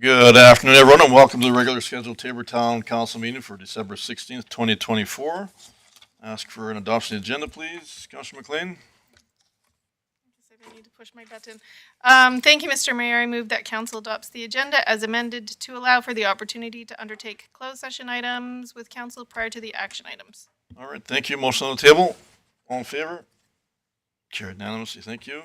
Good afternoon, everyone, and welcome to the regular scheduled Tabor Town Council meeting for December 16th, 2024. Ask for an adoption of the agenda, please. Councilor McLean. I need to push my button. Thank you, Mr. Mayor. I move that council adopts the agenda as amended to allow for the opportunity to undertake closed session items with council prior to the action items. All right, thank you. Motion on the table. All in favor? Carried unanimously. Thank you.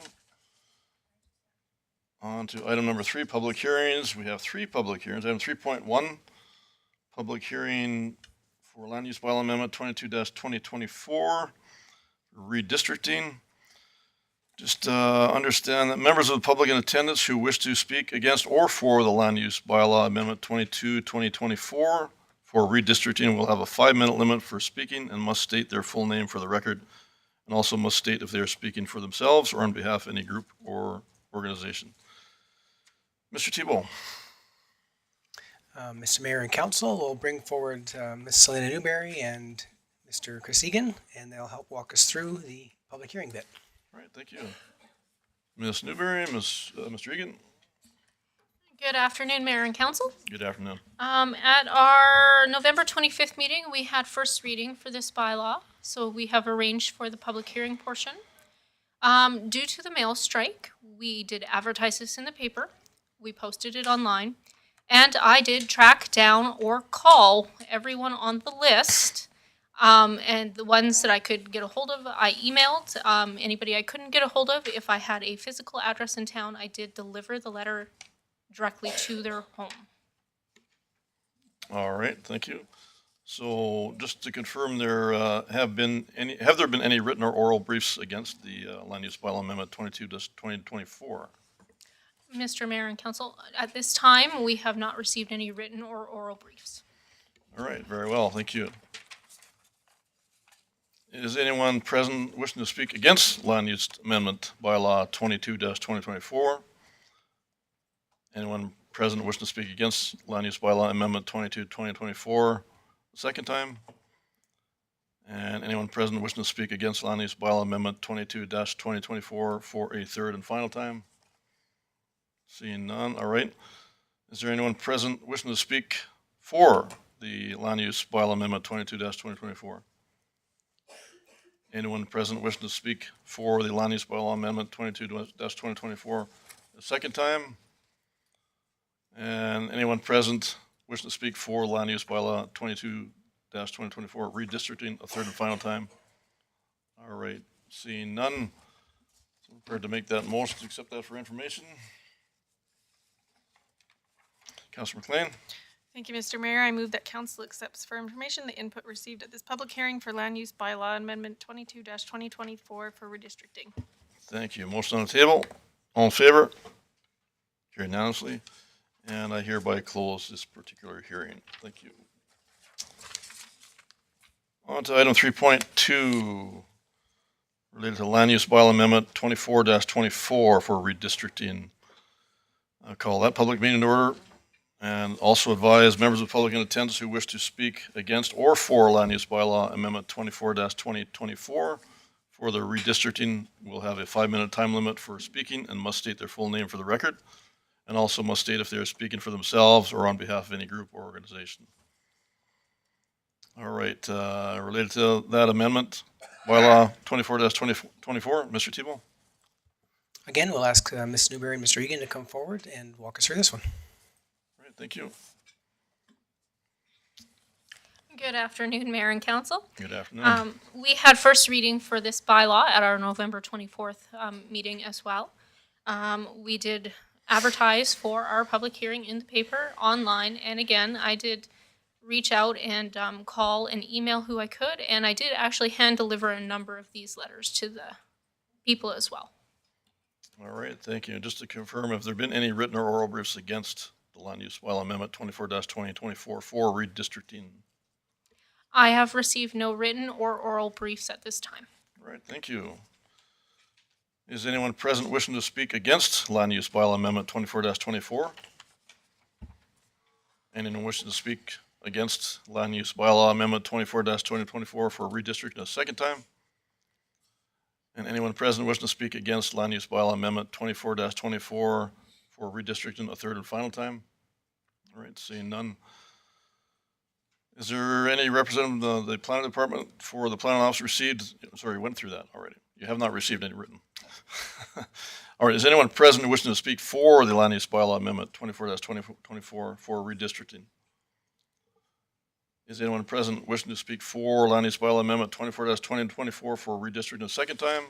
On to item number 3, public hearings. We have 3 public hearings. Item 3.1, public hearing for land use bylaw amendment 22-2024, redistricting. Just understand that members of the public in attendance who wish to speak against or for the land use bylaw amendment 22-2024 for redistricting will have a 5-minute limit for speaking and must state their full name for the record, and also must state if they are speaking for themselves or on behalf of any group or organization. Mr. Thibault. Mr. Mayor and Council will bring forward Ms. Selena Newberry and Mr. Chris Egan, and they'll help walk us through the public hearing bit. All right, thank you. Ms. Newberry, Mr. Egan. Good afternoon, Mayor and Council. Good afternoon. At our November 25th meeting, we had first reading for this bylaw, so we have arranged for the public hearing portion. Due to the mail strike, we did advertise this in the paper. We posted it online, and I did track down or call everyone on the list. And the ones that I could get a hold of, I emailed. Anybody I couldn't get a hold of, if I had a physical address in town, I did deliver the letter directly to their home. All right, thank you. So just to confirm, have there been any written or oral briefs against the land use bylaw amendment 22-2024? Mr. Mayor and Council, at this time, we have not received any written or oral briefs. All right, very well, thank you. Is anyone present wishing to speak against land use amendment bylaw 22-2024? Anyone present wishing to speak against land use bylaw amendment 22-2024 the second time? And anyone present wishing to speak against land use bylaw amendment 22-2024 for a third and final time? Seeing none, all right. Is there anyone present wishing to speak for the land use bylaw amendment 22-2024? Anyone present wishing to speak for the land use bylaw amendment 22-2024 the second time? And anyone present wishing to speak for land use bylaw 22-2024 redistricting a third and final time? All right, seeing none, so I'm prepared to make that motion to accept that for information. Councilor McLean. Thank you, Mr. Mayor. I move that council accepts for information the input received at this public hearing for land use bylaw amendment 22-2024 for redistricting. Thank you. Motion on the table. All in favor? Carried unanimously. And I hereby close this particular hearing. Thank you. On to item 3.2, related to land use bylaw amendment 24-24 for redistricting. I'll call that public meeting to order. And also advise members of the public in attendance who wish to speak against or for land use bylaw amendment 24-2024 for the redistricting will have a 5-minute time limit for speaking and must state their full name for the record, and also must state if they are speaking for themselves or on behalf of any group or organization. All right, related to that amendment, bylaw 24-2024, Mr. Thibault. Again, we'll ask Ms. Newberry and Mr. Egan to come forward and walk us through this one. Thank you. Good afternoon, Mayor and Council. Good afternoon. We had first reading for this bylaw at our November 24th meeting as well. We did advertise for our public hearing in the paper, online, and again, I did reach out and call and email who I could, and I did actually hand deliver a number of these letters to the people as well. All right, thank you. Just to confirm, have there been any written or oral briefs against the land use bylaw amendment 24-2024 for redistricting? I have received no written or oral briefs at this time. All right, thank you. Is anyone present wishing to speak against land use bylaw amendment 24-24? Anyone wishing to speak against land use bylaw amendment 24-2024 for redistricting a second time? And anyone present wishing to speak against land use bylaw amendment 24-24 for redistricting a third and final time? All right, seeing none. Is there any representative of the planning department for the planning office received? Sorry, went through that already. You have not received any written. All right, is anyone present who wishing to speak for the land use bylaw amendment 24-2024 for redistricting? Is anyone present wishing to speak for land use bylaw amendment 24-2024 for redistricting a second time?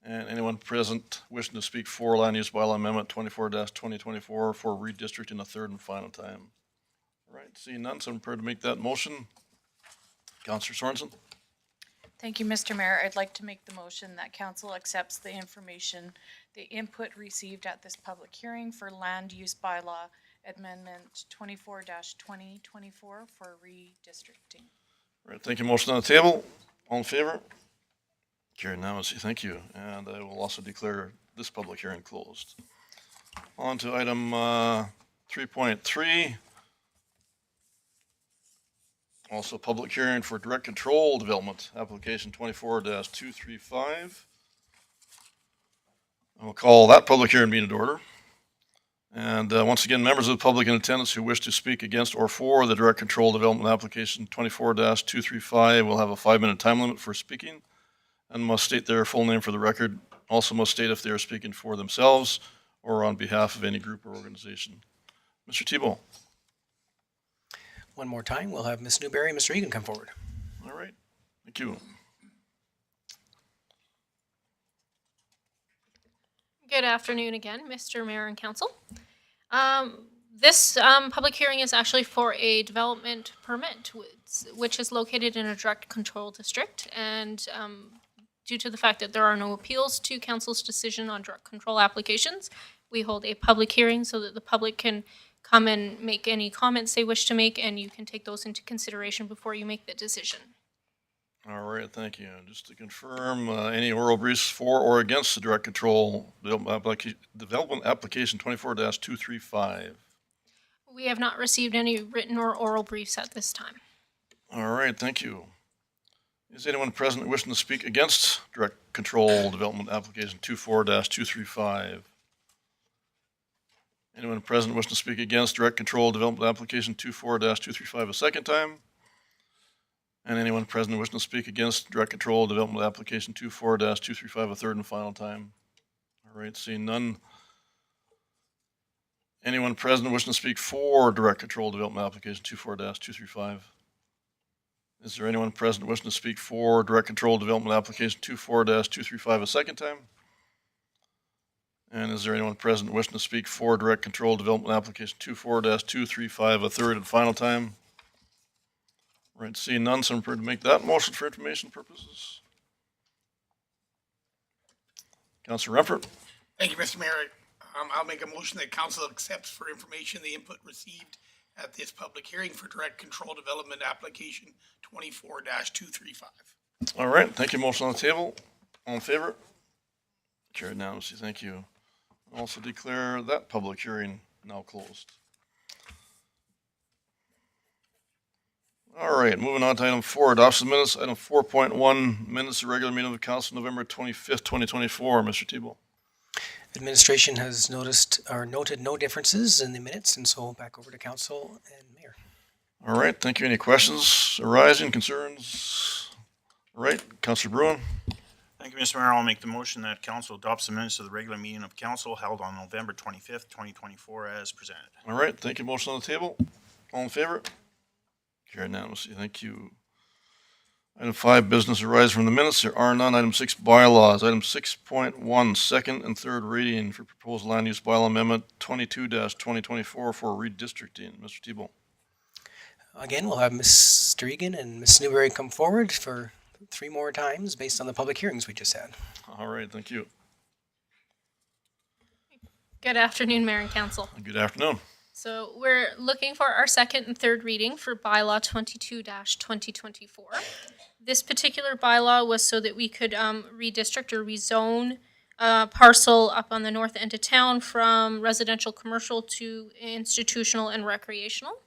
And anyone present wishing to speak for land use bylaw amendment 24-2024 for redistricting a third and final time? All right, seeing none, so I'm prepared to make that motion. Councillor Sorensen? Thank you, Mr. Mayor. I'd like to make the motion that council accepts the information, the input received at this public hearing for land use bylaw amendment 24-2024 for redistricting. All right, thank you. Motion on the table. All in favor? Carried unanimously. Thank you. And I will also declare this public hearing closed. On to item 3.3. Also public hearing for direct control development application 24-235. I will call that public hearing meeting to order. And once again, members of the public in attendance who wish to speak against or for the direct control development application 24-235 will have a 5-minute time limit for speaking and must state their full name for the record. Also must state if they are speaking for themselves or on behalf of any group or organization. Mr. Thibault. One more time, we'll have Ms. Newberry and Mr. Egan come forward. All right. Thank you. Good afternoon again, Mr. Mayor and Council. This public hearing is actually for a development permit, which is located in a direct control district. And due to the fact that there are no appeals to council's decision on direct control applications, we hold a public hearing so that the public can come and make any comments they wish to make, and you can take those into consideration before you make the decision. All right, thank you. Just to confirm, any oral briefs for or against the direct control development application 24-235? We have not received any written or oral briefs at this time. All right, thank you. Is anyone present wishing to speak against direct control development application 24-235? Anyone present wishing to speak against direct control development application 24-235 a second time? And anyone present wishing to speak against direct control development application 24-235 a third and final time? All right, seeing none. Anyone present wishing to speak for direct control development application 24-235? Is there anyone present wishing to speak for direct control development application 24-235 a second time? And is there anyone present wishing to speak for direct control development application 24-235 a third and final time? Right, seeing none, so I'm prepared to make that motion for information purposes. Councilor Renfro. Thank you, Mr. Mayor. I'll make a motion that council accepts for information the input received at this public hearing for direct control development application 24-235. All right, thank you. Motion on the table. All in favor? Carried unanimously. Thank you. Also declare that public hearing now closed. All right, moving on to item 4, adoption of minutes. Item 4.1, minutes of regular meeting of the council, November 25th, 2024. Mr. Thibault. Administration has noted no differences in the minutes, and so back over to council and mayor. All right, thank you. Any questions arising, concerns? All right, Councilor Bruin. Thank you, Mr. Mayor. I'll make the motion that council adopts the minutes of the regular meeting of council held on November 25th, 2024 as presented. All right, thank you. Motion on the table. All in favor? Carried unanimously. Thank you. Item 5, business arise from the minutes. There are none. Item 6, bylaws. Item 6.1, second and third reading for proposed land use bylaw amendment 22-2024 for redistricting. Mr. Thibault. Again, we'll have Mr. Egan and Ms. Newberry come forward for 3 more times based on the public hearings we just had. All right, thank you. Good afternoon, Mayor and Council. Good afternoon. So we're looking for our second and third reading for bylaw 22-2024. This particular bylaw was so that we could redistrict or rezone parcel up on the north end of town from residential commercial to institutional and recreational.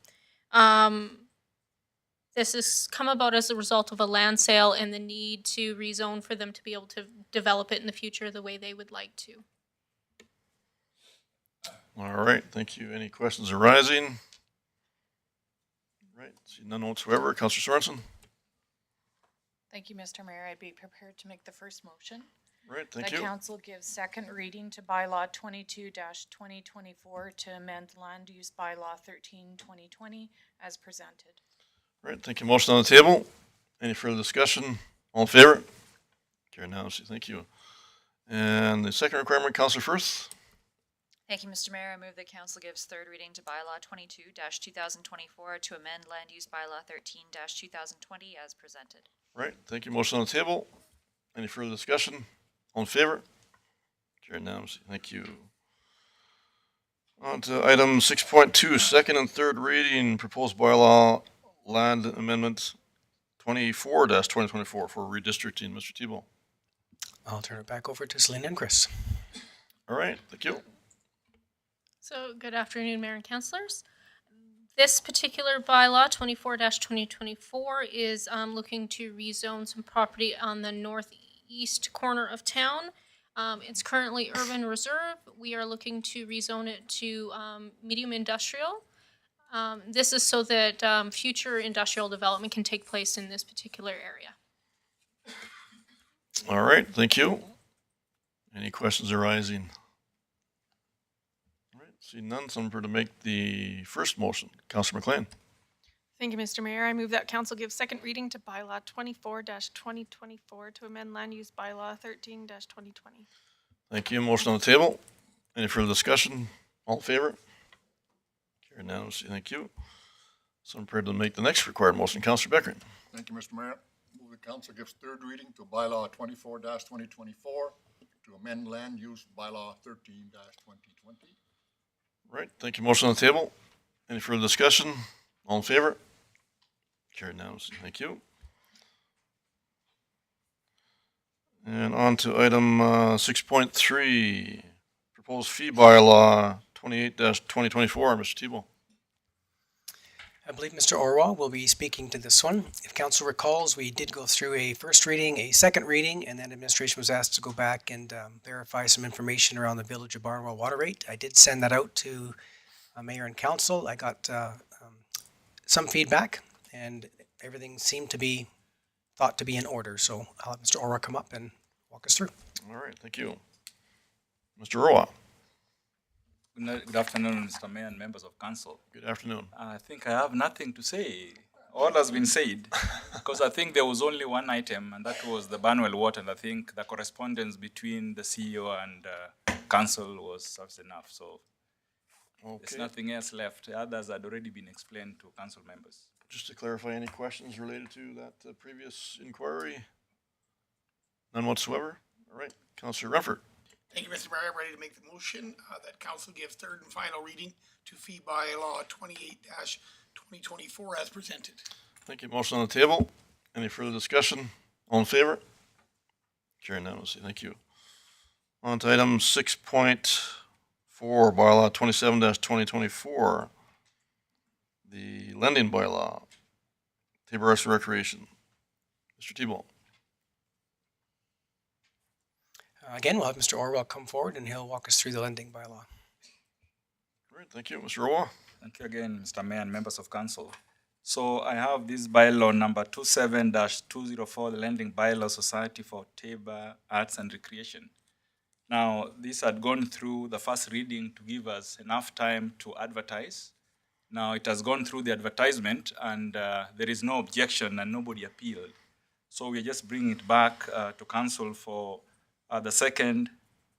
This has come about as a result of a land sale and the need to rezone for them to be able to develop it in the future the way they would like to. All right, thank you. Any questions arising? Right, see none whatsoever. Counselor Sorensen? Thank you, Mr. Mayor. I'd be prepared to make the first motion. Right, thank That you. council gives second reading to bylaw 22-2024 to amend land use bylaw 13-2020 as presented. Right, thank you. Motion on the table. Any further discussion? All in favor? Carried unanimously. Thank you. And the second requirement, Counselor Firth? Thank you, Mr. Mayor. I move that council gives third reading to bylaw 22-2024 to amend land use bylaw 13-2020 as presented. Right, thank you. Motion on the table. Any further discussion? All in favor? Carried unanimously. Thank you. On to item 6.2, second and third reading, proposed bylaw land amendment 24-2024 for redistricting. Mr. Tebow. I'll turn it back over to Selena and Chris. All right, thank you. So, good afternoon, Mayor and Councilors. This particular bylaw, 24-2024, is looking to rezone some property on the northeast corner of town. It's currently urban reserve. We are looking to rezone it to medium industrial. This is so that future industrial development can take place in this particular area. All right, thank you. Any questions arising? All right, see none. Someone for to make the first motion. Councilor McLean. Thank you, Mr. Mayor. I move that council give second reading to bylaw 24-2024 to amend land use bylaw 13-2020. Thank you. Motion on the table. Any further discussion? All in favor? Carried unanimously. Thank you. Someone prepared to make the next required motion. Councilor Beckert. Thank you, Mr. Mayor. Move the council gives third reading to bylaw 24-2024 to amend land use bylaw 13-2020. Right, thank you. Motion on the table. Any further discussion? All in favor? Carried unanimously. Thank you. And on to item 6.3, proposed fee bylaw 28-2024. Mr. Tebow. I believe Mr. Orwell will be speaking to this one. If council recalls, we did go through a first reading, a second reading, and then administration was asked to go back and verify some information around the Village of Barnwell water rate. I did send that out to mayor and council. I got some feedback, and everything seemed to be thought to be in order. So I'll have Mr. Orwell come up and walk us through. All right, thank you. Mr. Roa. Good afternoon, Mr. Mayor and members of council. Good afternoon. I think I have nothing to say. All has been said, because I think there was only one item, and that was the Barnwell water. And I think the correspondence between the CEO and council was sufficient enough. So there's Okay, nothing else left. Others had already been explained to council members. just to clarify, any questions related to that previous inquiry? None whatsoever? All right, Councilor Renford. Thank you, Mr. Mayor. I'm ready to make the motion that council gives third and final reading to fee bylaw 28-2024 as presented. Thank you. Motion on the table. Any further discussion? All in favor? Carried unanimously. Thank you. On to item 6.4, bylaw 27-2024, the lending bylaw, Tabor Arts and Recreation. Mr. Tebow. Again, we'll have Mr. Orwell come forward and he'll walk us through the lending bylaw. All right, thank you. Mr. Roa. Thank you again, Mr. Mayor and members of council. So I have this bylaw number 27-204, the Lending Bylaw Society for Tabor Arts and Recreation. Now, this had gone through the first reading to give us enough time to advertise. Now, it has gone through the advertisement and there is no objection and nobody appealed. So we're just bringing it back to council for the second,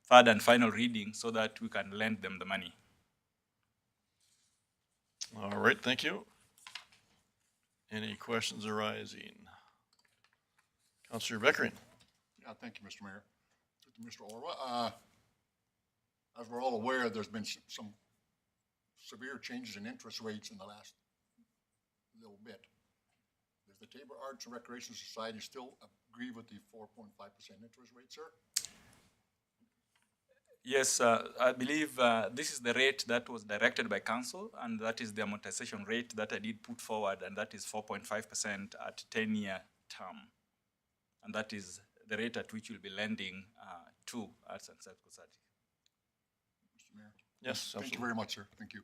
third, and final reading so that we can lend them the money. All right, thank you. Any questions arising? Councilor Beckering. Yeah, thank you, Mr. Mayor. Mr. Orwa, as we're all aware, there's been some severe changes in interest rates in the last little bit. Does the Tabor Arts and Recreation Society still agree with the 4.5% interest rate, sir? Yes, I believe this is the rate that was directed by council, and that is the amortization rate that I did put forward, and that is 4.5% at 10-year term. And that is the rate at which we'll be lending to Arts and Science Society. Mr. Mayor? Yes, Thank you absolutely. very much, sir. Thank you.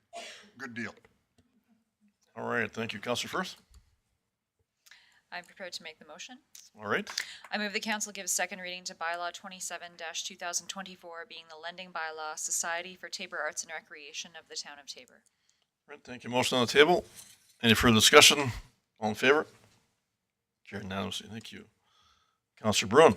Good deal. All right, thank you. Counselor Firth? I'm prepared to make the motion. All right. I move the council gives second reading to bylaw 27-2024, being the lending bylaw, Society for Tabor Arts and Recreation of the town of Tabor. All right, thank you. Motion on the table. Any further discussion? All in favor? Carried unanimously. Thank you. Counselor Bruin?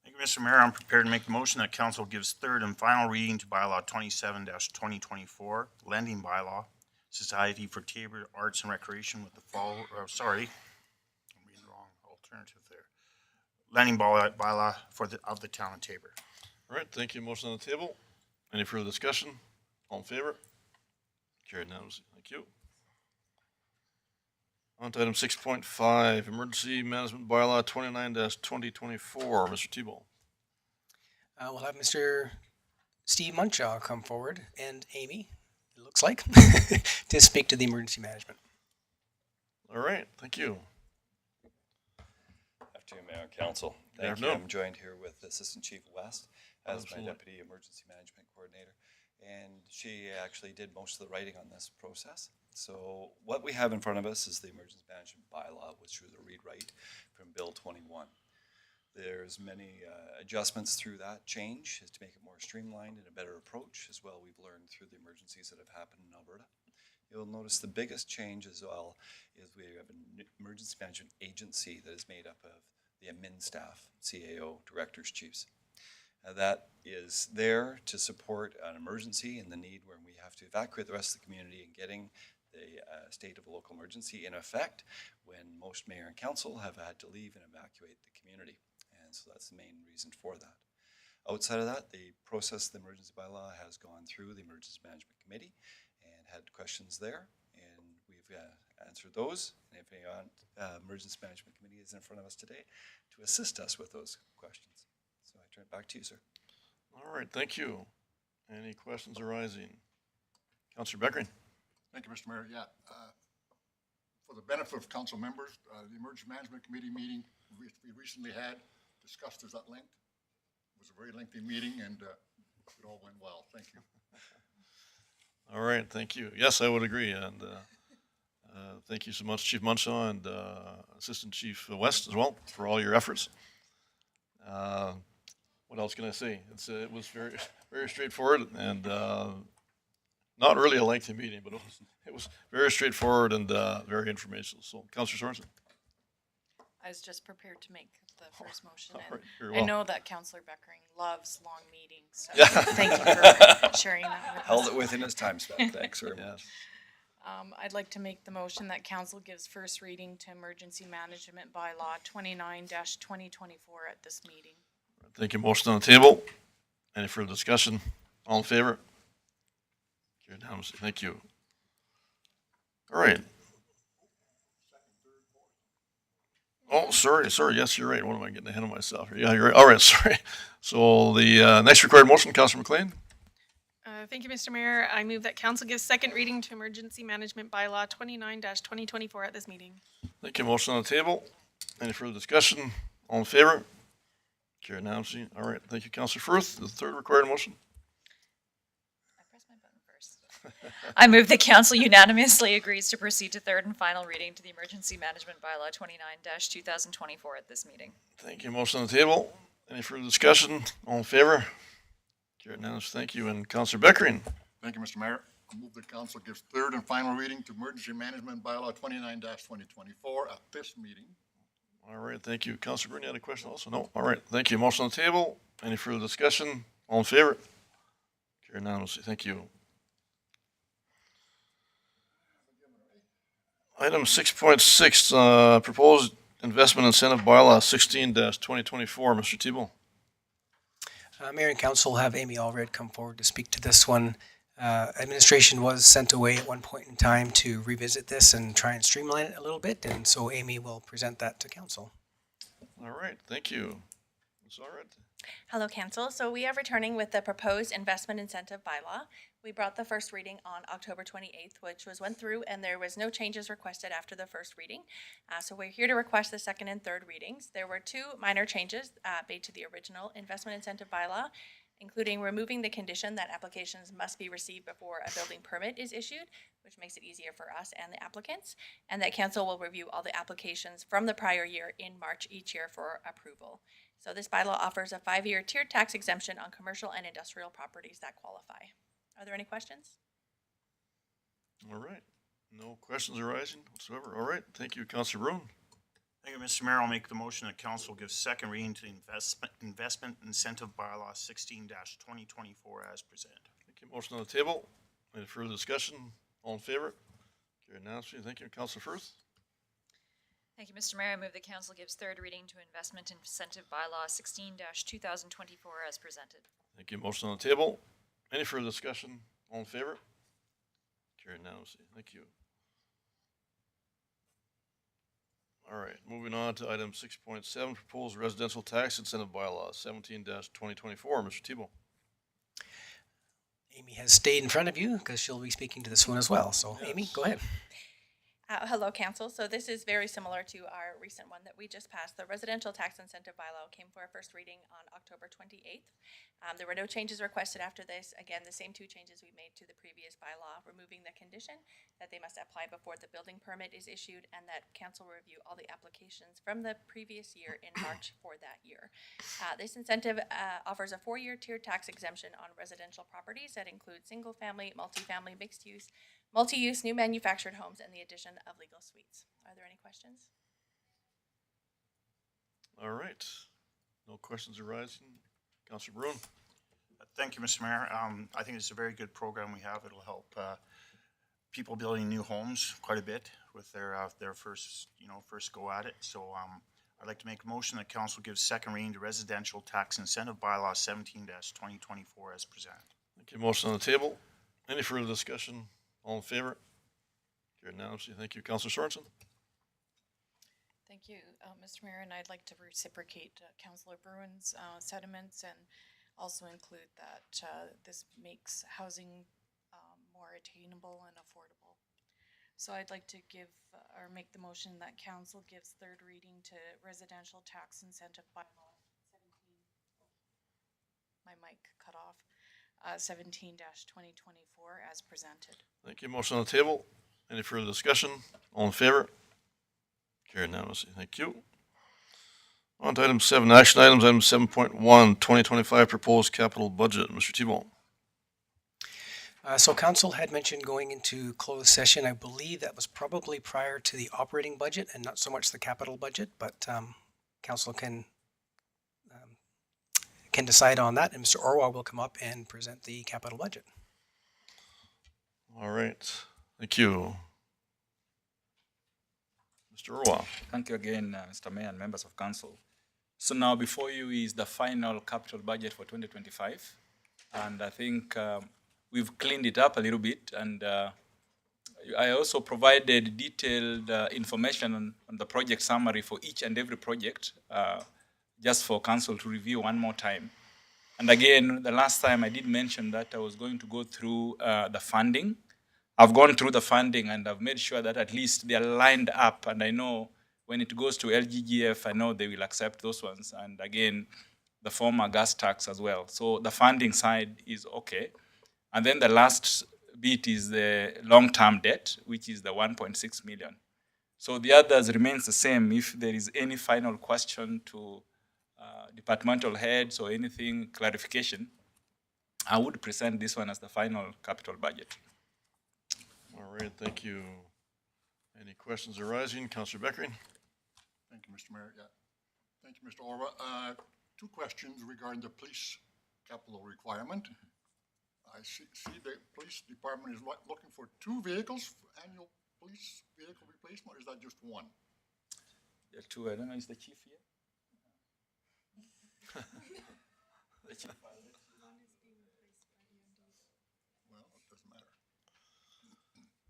Thank you, Mr. Mayor. I'm prepared to make the motion that council gives third and final reading to bylaw 27-2024, lending bylaw, Society for Tabor Arts and Recreation with the I'm reading the wrong alternative there. Lending bylaw of the town of Tabor. All right, thank you. Motion on the table. Any further discussion? All in favor? Carried unanimously. Thank you. On to item 6.5, Emergency Management Bylaw 29-2024. Mr. Tebow. We'll have Mr. Steve Munchaw come forward and Amy, it looks like, to speak to the emergency management. All right, thank you. Afternoon, Mayor and Council. Good Thank you. afternoon. I'm joined here with Assistant Chief West as my Absolutely. Deputy Emergency Management Coordinator. And she actually did most of the writing on this process. So what we have in front of us is the Emergency Management Bylaw, which was a rewrite from Bill 21. There's many adjustments through that change to make it more streamlined and a better approach as well. We've learned through the emergencies that have happened in Alberta. You'll notice the biggest change as well is we have an emergency management agency that is made up of the admin staff, CAO, directors, chiefs. That is there to support an emergency and the need when we have to evacuate the rest of the community and getting the state of local emergency in effect when most mayor and council have had to leave and evacuate the community. And so that's the main reason for that. Outside of that, the process of the emergency bylaw has gone through the Emergency Management Committee and had questions there, and we've answered those. And if any Emergency Management Committee is in front of us today to assist us with those questions. So I turn it back to you, sir. All right, thank you. Any questions arising? Counselor Beckering? Thank you, Mr. Mayor. Yeah. For the benefit of council members, the Emergency Management Committee meeting we recently had discussed this at length. It was a very lengthy meeting and it all went well. Thank you. All right, thank you. Yes, I would agree. And thank you so much, Chief Munchaw and Assistant Chief West as well for all your efforts. What else can I say? It was very, very straightforward and not really a lengthy meeting, but it was very straightforward and very informational. So, Councillor Sorensen. I was just prepared to make the first motion. All And right, very I well. know that Councillor Beckering loves long meetings, so Yeah. thank you for sharing that with Held us. it within its time span. Thanks very much. Yes. I'd like to make the motion that council gives first reading to Emergency Management Bylaw 29-2024 at this meeting. Thank you. Motion on the table. Any further discussion? All in favor? Carried unanimously. Thank you. All right. Oh, sorry. Yes, you're right. What am I getting ahead of myself here? Yeah, you're right. All right, sorry. So the next required motion, Councillor McLean. Thank you, Mr. Mayor. I move that council gives second reading to Emergency Management Bylaw 29-2024 at this meeting. Thank you. Motion on the table. Any further discussion? All in favor? Carried unanimously. All right. Thank you, Councillor Firth. The third required motion. I pressed my button first. I move the council unanimously agrees to proceed to third and final reading to the Emergency Management Bylaw 29-2024 at this meeting. Thank you. Motion on the table. Any further discussion? All in favor? Carried unanimously. Thank you. And Councillor Beckering. Thank you, Mr. Mayor. I move that council gives third and final reading to Emergency Management Bylaw 29-2024 at this meeting. All right, thank you. Councilor Bruin, you had a question also? No? All right, thank you. Motion on the table. Any further discussion? All in favor? Carried unanimously. Thank you. Item 6.6, proposed investment incentive bylaw 16-2024. Mr. Tebow. Mayor and council will have Amy Allred come forward to speak to this one. Administration was sent away at one point in time to revisit this and try and streamline it a little bit, and so Amy will present that to council. All right, thank you. Ms. Allred. Hello, Council. So we are returning with the proposed investment incentive bylaw. We brought the first reading on October 28th, which went through, and there was no changes requested after the first reading. So we're here to request the second and third readings. There were two minor changes made to the original investment incentive bylaw. including removing the condition that applications must be received before a building permit is issued, which makes it easier for us and the applicants, and that council will review all the applications from the prior year in March each year for approval. So this bylaw offers a 5-year tiered tax exemption on commercial and industrial properties that qualify. Are there any questions? All right. No questions arising whatsoever. All right. Thank you, Councillor Bruin. Thank you, Mr. Mayor. I'll make the motion that council gives second reading to the investment incentive bylaw 16-2024 as presented. Thank you. Motion on the table. Any further discussion? All in favor? Carried unanimously. Thank you, Councillor Firth. Thank you, Mr. Mayor. I move the council gives third reading to investment incentive bylaw 16-2024 as presented. Thank you. Motion on the table. Any further discussion? All in favor? Carried unanimously. Thank you. All right, moving on to item 6.7, proposed residential tax incentive bylaw 17-2024. Mr. Tebow. Amy has stayed in front of you because she'll be speaking to this one as well. So Amy, go ahead. Hello, Council. So this is very similar to our recent one that we just passed. The residential tax incentive bylaw came for a first reading on October 28th. There were no changes requested after this. Again, the same two changes we made to the previous bylaw, removing the condition that they must apply before the building permit is issued and that council review all the applications from the previous year in March for that year. This incentive offers a 4-year tiered tax exemption on residential properties that include single-family, multifamily, mixed-use, multi-use, new manufactured homes, and the addition of legal suites. Are there any questions? All right. No questions arising. Councillor Bruin. Thank you, Mr. Mayor. I think it's a very good program we have. It'll help people building new homes quite a bit with their first go at it. So I'd like to make a motion that council gives second reading to residential tax incentive bylaw 17-2024 as presented. Thank you. Motion on the table. Any further discussion? All in favor? Carried unanimously. Thank you, Councillor Sorensen. Thank you, Mr. Mayor, and I'd like to reciprocate Councillor Bruin's sentiments and also include that this makes housing more attainable and affordable. So I'd like to give or make the motion that council gives third reading to residential tax incentive bylaw 17. My mic cut off. 17-2024 as presented. Thank you. Motion on the table. Any further discussion? All in favor? Carried unanimously. Thank you. On to item 7, action items. Item 7.1, 2025 proposed capital budget. Mr. Tebow. So council had mentioned going into closed session. I believe that was probably prior to the operating budget and not so much the capital budget, but council can decide on that. And Mr. Orwa will come up and present the capital budget. All right. Thank you. Mr. Orwa. Thank you again, Mr. Mayor and members of council. So now before you is the final capital budget for 2025. And I think we've cleaned it up a little bit. And I also provided detailed information on the project summary for each and every project, just for council to review one more time. And again, the last time I did mention that I was going to go through the funding. I've gone through the funding and I've made sure that at least they're lined up. And I know when it goes to LGGF, I know they will accept those ones. And again, the former gas tax as well. So the funding side is okay. And then the last bit is the long-term debt, which is the 1.6 million. So the others remains the same. If there is any final question to departmental heads or anything, clarification, I would present this one as the final capital budget. All right. Thank you. Any questions arising? Councillor Beckering. Thank you, Mr. Mayor. Yeah. Thank you, Mr. Orwa. 2 questions regarding the police capital requirement. I see the police department is looking for 2 vehicles for annual police vehicle replacement, or is that just 1? There are 2. I don't know, is the chief here? The chief. Well, it doesn't matter.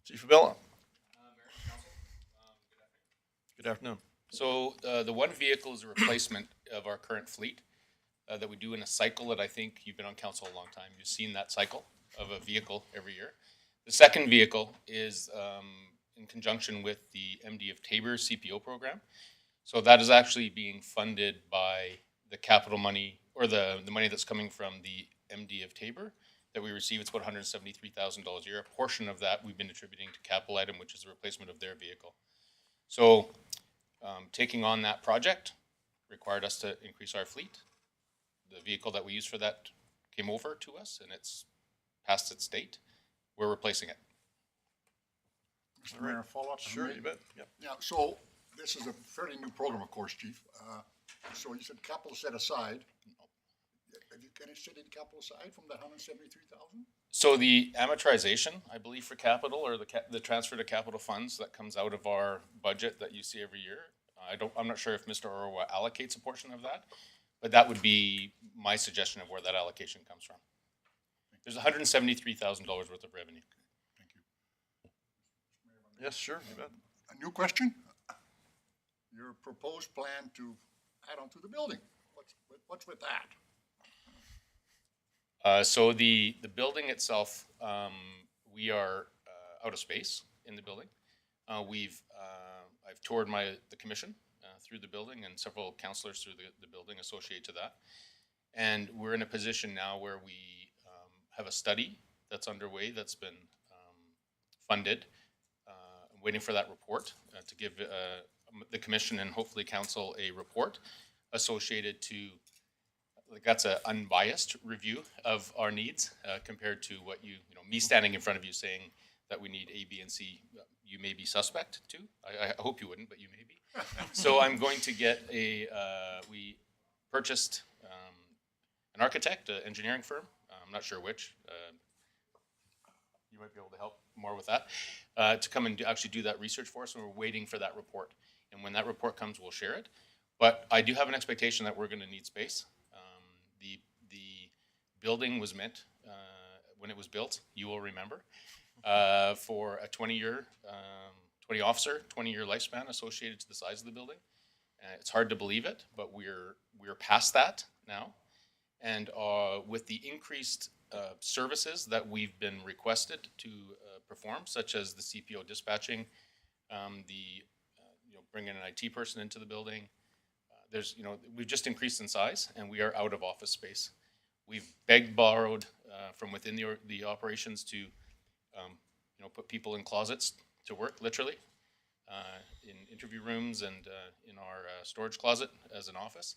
Chief Abella. Good afternoon. So the one vehicle is a replacement of our current fleet that we do in a cycle that I think you've been on council a long time. You've seen that cycle of a vehicle every year. The second vehicle is in conjunction with the MD of Tabor CPO program. So that is actually being funded by the capital money or the money that's coming from the MD of Tabor that we receive. It's about $173,000 a year. A portion of that we've been attributing to capital item, which is the replacement of their vehicle. So taking on that project required us to increase our fleet. The vehicle that we used for that came over to us and it's past its date. We're replacing it. Mr. Mayor, follow-up? Sure, you bet. Yep. Yeah, so this is a fairly new program, of course, Chief. So you said capital set aside. Have you, can you set any capital aside from that 173,000? So the amortization, I believe, for capital or the transfer to capital funds that comes out of our budget that you see every year. I'm not sure if Mr. Orwa allocates a portion of that, but that would be my suggestion of where that allocation comes from. There's $173,000 worth of revenue. Thank you. Yes, sure, you bet. A new question? Your proposed plan to add on to the building. What's with that? So the building itself, we are out of space in the building. I've toured the commission through the building and several councillors through the building associated to that. And we're in a position now where we have a study that's underway that's been funded. I'm waiting for that report to give the commission and hopefully council a report associated to, like, that's an unbiased review of our needs compared to what me standing in front of you saying that we need A, B, and C. You may be suspect to. I hope you wouldn't, but you may be. So I'm going to get we purchased an architect, an engineering firm. I'm not sure which. You might be able to help more with that, to come and actually do that research for us, and we're waiting for that report. And when that report comes, we'll share it. But I do have an expectation that we're going to need space. The building was meant, when it was built, you will remember, for a 20-year, 20-officer, 20-year lifespan associated to the size of the building. It's hard to believe it, but we're past that now. And with the increased services that we've been requested to perform, such as the CPO dispatching, bringing an IT person into the building, we've just increased in size, and we are out of office space. We've borrowed from within the operations to, put people in closets to work, literally, in interview rooms and in our storage closet as an office.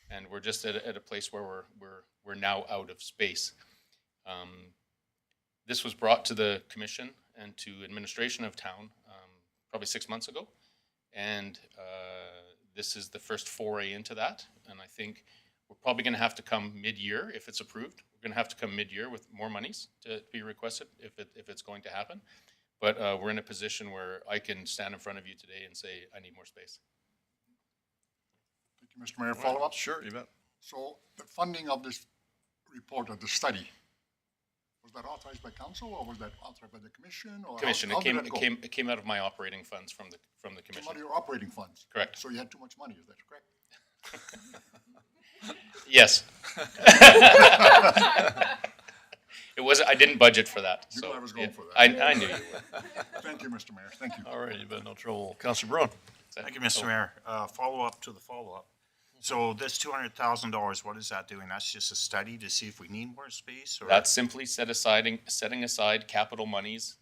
And we're just at a place where we're now out of space. This was brought to the commission and to administration of town probably 6 months ago, and this is the first foray into that. And I think we're probably going to have to come mid-year if it's approved. We're going to have to come mid-year with more monies to be requested if it's going to happen. But we're in a position where I can stand in front of you today and say I need more space. Thank you, Mr. Mayor. Follow-up? Sure, you bet. So the funding of this report, of the study, was that authorized by council or was that authorized by the commission? Or Commission. how did that go? It came out of my operating funds from the Came commission. out of your operating funds? Correct. So you had too much money, is that correct? Yes. It was. I didn't budget for that. You So knew I was going for that. I knew you would. Thank you, Mr. Mayor. Thank you. All right, you've been no trouble. Councilor Bruin. Thank you, Mr. Mayor. Follow-up to the follow-up. So this $200,000, what is that doing? That's just a study to see if we need more space, or? That's simply setting aside capital monies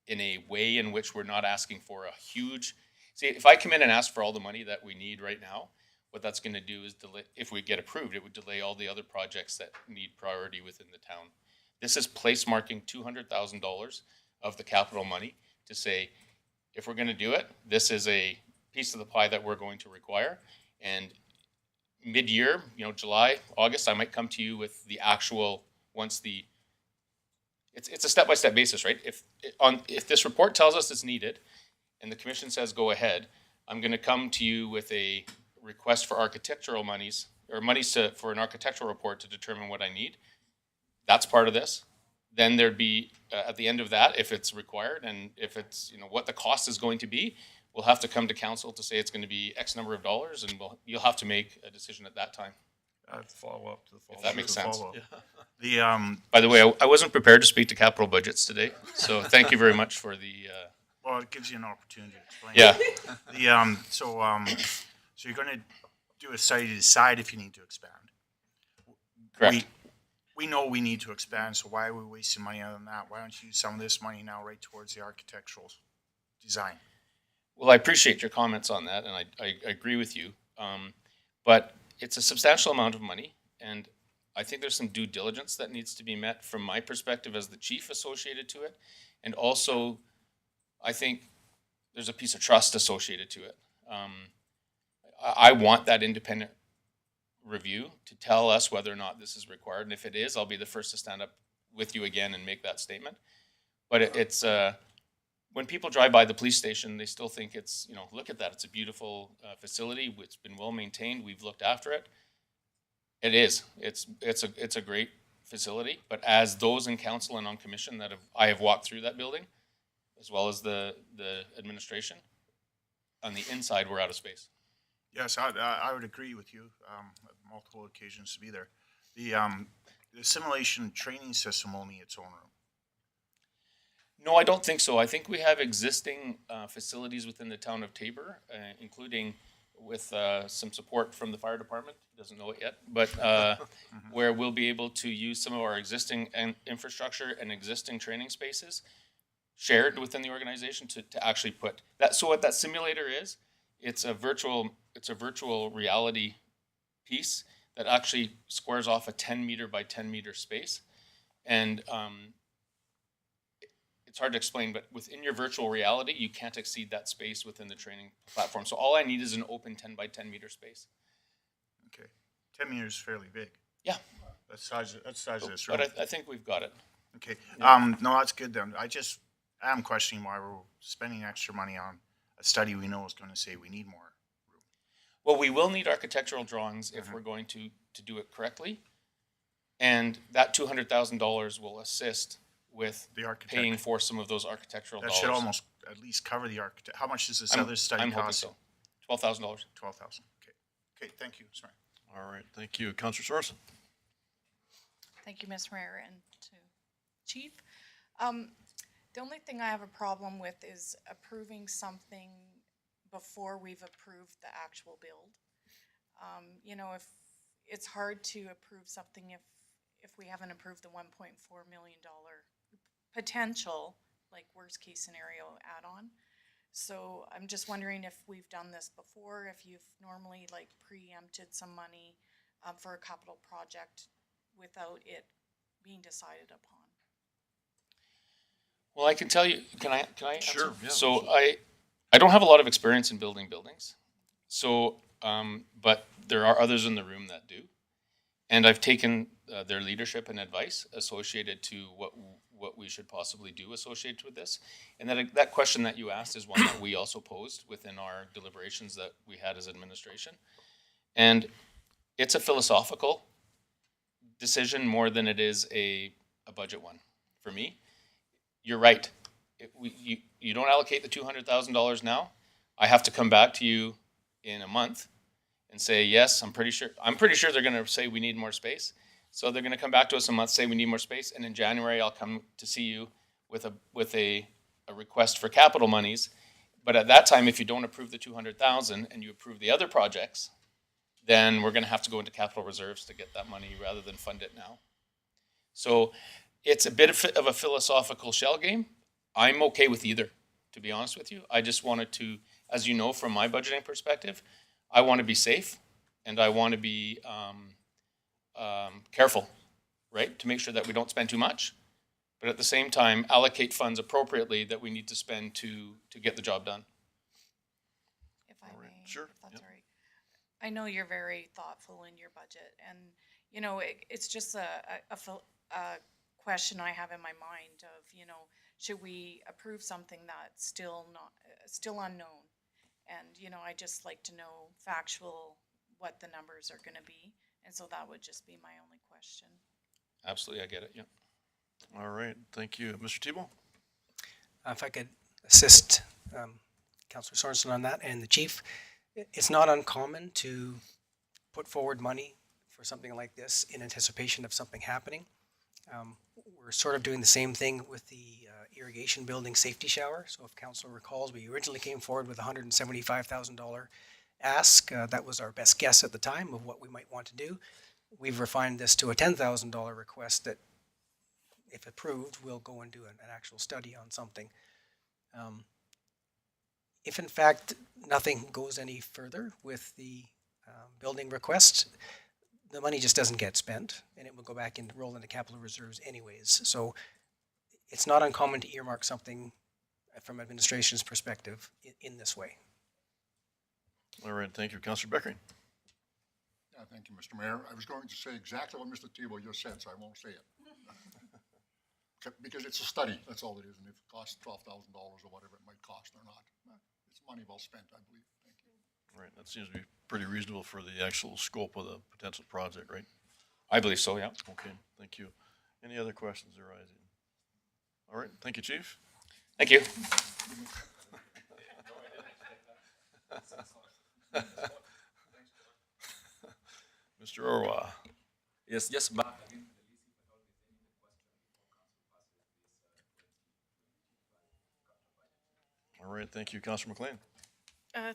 in a way in which we're not asking for a huge. See, if I come in and ask for all the money that we need right now, what that's going to do is delay. If we get approved, it would delay all the other projects that need priority within the town. This is place marking $200,000 of the capital money to say, if we're going to do it, this is a piece of the pie that we're going to require. And mid-year, July, August, I might come to you with the actual, it's a step-by-step basis, right? If this report tells us it's needed and the commission says go ahead, I'm going to come to you with a request for architectural monies or monies for an architectural report to determine what I need. That's part of this. Then there'd be at the end of that, if it's required and if it's what the cost is going to be, we'll have to come to council to say it's going to be X number of dollars, and you'll have to make a decision at that time. Follow up to the follow-up. If that makes sense. The By the way, I wasn't prepared to speak to capital budgets today, so thank you very much for the. well, it gives you an opportunity to explain. Yeah. So you're going to do a study to decide if you need to expand. Correct. We know we need to expand, so why are we wasting money on that? Why don't you use some of this money now right towards the architectural design? Well, I appreciate your comments on that, and I agree with you. But it's a substantial amount of money, and I think there's some due diligence that needs to be met from my perspective as the chief associated to it. And also, I think there's a piece of trust associated to it. I want that independent review to tell us whether or not this is required. And if it is, I'll be the first to stand up with you again and make that statement. But it's when people drive by the police station, they still think it's, look at that. It's a beautiful facility. It's been well maintained. We've looked after it. It is. It's a great facility. But as those in council and on commission I have walked through that building, as well as the administration, on the inside, we're out of space. Yes, I would agree with you. Multiple occasions to be there. The simulation training system will need its own room. No, I don't think so. I think we have existing facilities within the town of Tabor, including with some support from the fire department. He doesn't know it yet, but where we'll be able to use some of our existing infrastructure and existing training spaces shared within the organization to actually put that. So what that simulator is, it's a virtual reality piece that actually squares off a 10 meter by 10 meter space. And it's hard to explain, but within your virtual reality, you can't exceed that space within the training platform. So all I need is an open 10 by 10 meter space. Okay, 10 meters is fairly big. Yeah. That's the size of this room. But I think we've got it. Okay, no, that's good then. I'm questioning why we're spending extra money on a study we know is going to say we need more room. Well, we will need architectural drawings if we're going to do it correctly. And that $200,000 will assist with The architect. paying for some of those architectural That dollars. should almost at least cover the architect. How much does this other study I'm hoping cost? so. $12,000. 12,000. Okay. Okay, thank you, Mr. Mayor. All right, thank you. Councillor Sorensen. Thank you, Mr. Mayor, and to Chief. The only thing I have a problem with is approving something before we've approved the actual build. If it's hard to approve something if we haven't approved the $1.4 million potential, like worst case scenario add-on. So I'm just wondering if we've done this before, if you've normally like preempted some money for a capital project without it being decided upon. Well, I can tell you, can I answer? Sure, yeah. So I don't have a lot of experience in building buildings. So, but there are others in the room that do. And I've taken their leadership and advice associated to what we should possibly do associated with this. And that question that you asked is one that we also posed within our deliberations that we had as administration. And it's a philosophical decision more than it is a budget one for me. You're right. You don't allocate the $200,000 now. I have to come back to you in a month and say, yes, I'm pretty sure they're going to say we need more space. So they're going to come back to us in a month, say we need more space. And in January, I'll come to see you with a request for capital monies. But at that time, if you don't approve the $200,000 and you approve the other projects, then we're going to have to go into capital reserves to get that money rather than fund it now. So it's a bit of a philosophical shell game. I'm okay with either, to be honest with you. I just wanted to, as you know, from my budgeting perspective, I want to be safe and I want to be careful, right? To make sure that we don't spend too much, but at the same time, allocate funds appropriately that we need to spend to get the job done. If I may, Sure, if that's yep. all right. I know you're very thoughtful in your budget, and it's just a question I have in my mind of should we approve something that's still unknown, and I just like to know factual what the numbers are going to be, and so that would just be my only question. Absolutely, I get it. Yeah. All right, thank you. Mr. Thibault? If I could assist Councillor Sorensen on that and the chief, it's not uncommon to put forward money for something like this in anticipation of something happening. We're sort of doing the same thing with the irrigation building safety shower. So if council recalls, we originally came forward with a $175,000 ask. That was our best guess at the time of what we might want to do. we've refined this to a $10,000 request that, if approved, we'll go and do an actual study on something. If in fact nothing goes any further with the building request, the money just doesn't get spent and it will go back and roll into capital reserves anyways. So it's not uncommon to earmark something from administration's perspective in this way. All right, thank you. Councillor Beckering. Yeah, thank you, Mr. Mayor. I was going to say exactly what Mr. Tebow just said, so I won't say it. Because it's a study, that's all it is, and if it costs $12,000 or whatever it might cost or not, it's money well spent, I believe. Thank you. All right, that seems to be pretty reasonable for the actual scope of the potential project, right? I believe so, yeah. Okay, thank you. Any other questions arising? All right, thank you, Chief. Thank you. Mr. Orwa. Yes, just back. All right, thank you, Councillor McLean.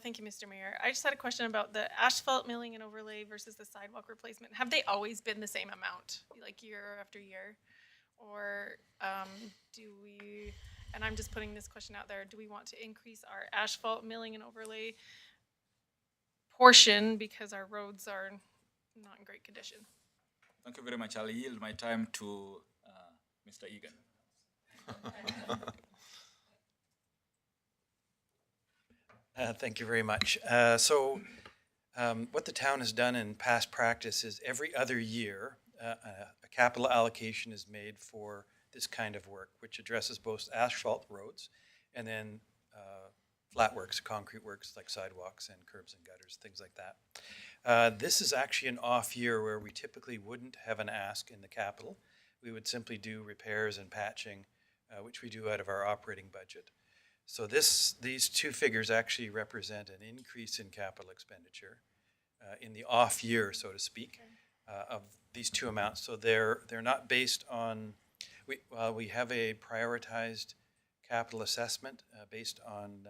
Thank you, Mr. Mayor. I just had a question about the asphalt milling and overlay versus the sidewalk replacement. Have they always been the same amount, like year after year? Or do we, and I'm just putting this question out there, do we want to increase our asphalt milling and overlay portion because our roads are not in great condition? Thank you very much. I'll yield my time to Mr. Egan. Thank you very much. What the town has done in past practice is every other year, a capital allocation is made for this kind of work, which addresses both asphalt roads and then flat works, concrete works like sidewalks and curbs and gutters, things like that. This is actually an off year where we typically wouldn't have an ask in the capital. We would simply do repairs and patching, which we do out of our operating budget. So these two figures actually represent an increase in capital expenditure in the off year, so to speak, of these two amounts. So they're not based on, we have a prioritized capital assessment based on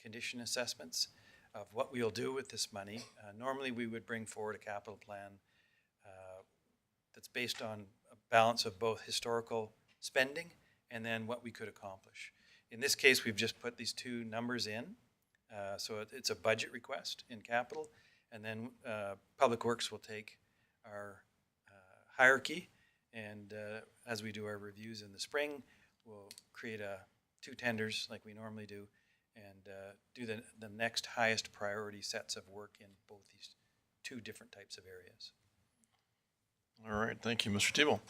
condition assessments of what we'll do with this money. Normally we would bring forward a capital plan that's based on a balance of both historical spending and then what we could accomplish. In this case, we've just put these two numbers in. So it's a budget request in capital, and then Public Works will take our hierarchy, and as we do our reviews in the spring, we'll create two tenders like we normally do, and do the next highest priority sets of work in both these two different types of areas. All right, thank you, Mr. Tebow.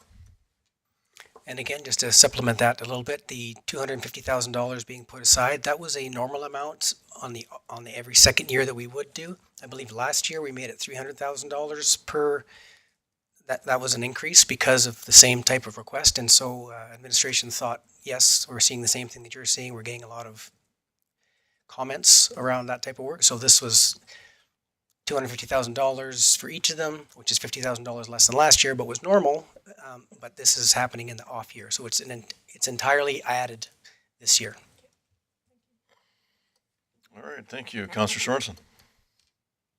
And again, just to supplement that a little bit, the $250,000 being put aside, that was a normal amount on the every second year that we would do. I believe last year we made it $300,000 per. That was an increase because of the same type of request, and so administration thought, yes, we're seeing the same thing that you're seeing. We're getting a lot of comments around that type of work. So this was $250,000 for each of them, which is $50,000 less than last year, but was normal. But this is happening in the off year, so it's entirely added this year. All right, thank you, Councillor Sorensen.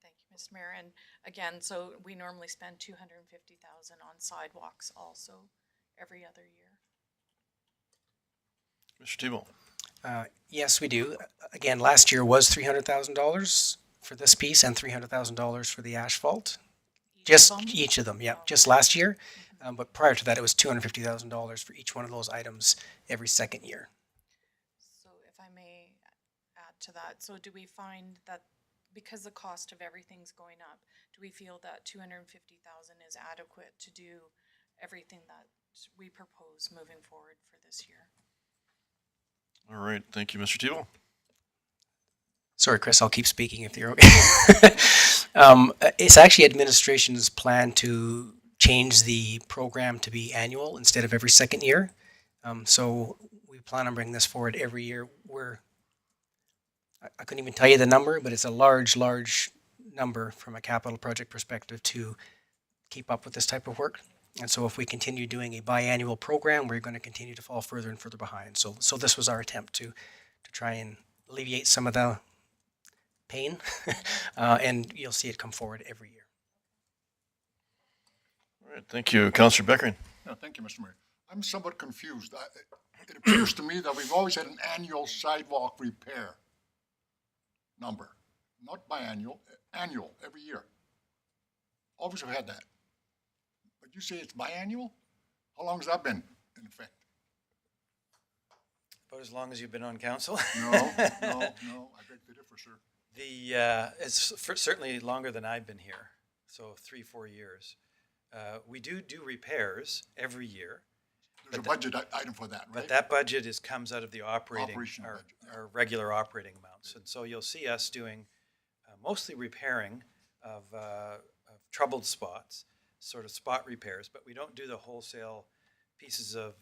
Thank you, Mr. Mayor. And again, so we normally spend $250,000 on sidewalks also every other year. Mr. Tebow. Yes, we do. Again, last year was $300,000 for this piece and $300,000 for the asphalt. Each of them, yeah, just last year. But prior to that, it was $250,000 for each one of those items every second year. So if I may add to that, so do we find that because the cost of everything's going up, do we feel that $250,000 is adequate to do everything that we propose moving forward for this year? All right, thank you, Mr. Tebow. Sorry, Chris, I'll keep speaking if you're okay. It's actually administration's plan to change the program to be annual instead of every second year. So we plan on bringing this forward every year. I couldn't even tell you the number, but it's a large number from a capital project perspective to keep up with this type of work. And so if we continue doing a biannual program, we're going to continue to fall further and further behind. So this was our attempt to try and alleviate some of the pain, and you'll see it come forward every year. All right, thank you. Counselor Beckering. Yeah, thank you, Mr. Mayor. I'm somewhat confused. It appears to me that we've always had an annual sidewalk repair number, not biannual, annual, every year. Always have had that. But you say it's biannual? How long has that been in effect? About as long as you've been on council. No, I beg to differ, sir. Certainly longer than I've been here, so 3-4 years. We do repairs every year. There's a budget item for that, right? But that budget comes out of the operating, Operational our, budget, yeah. our regular operating amounts. And so you'll see us doing mostly repairing of troubled spots, sort of spot repairs, but we don't do the wholesale pieces of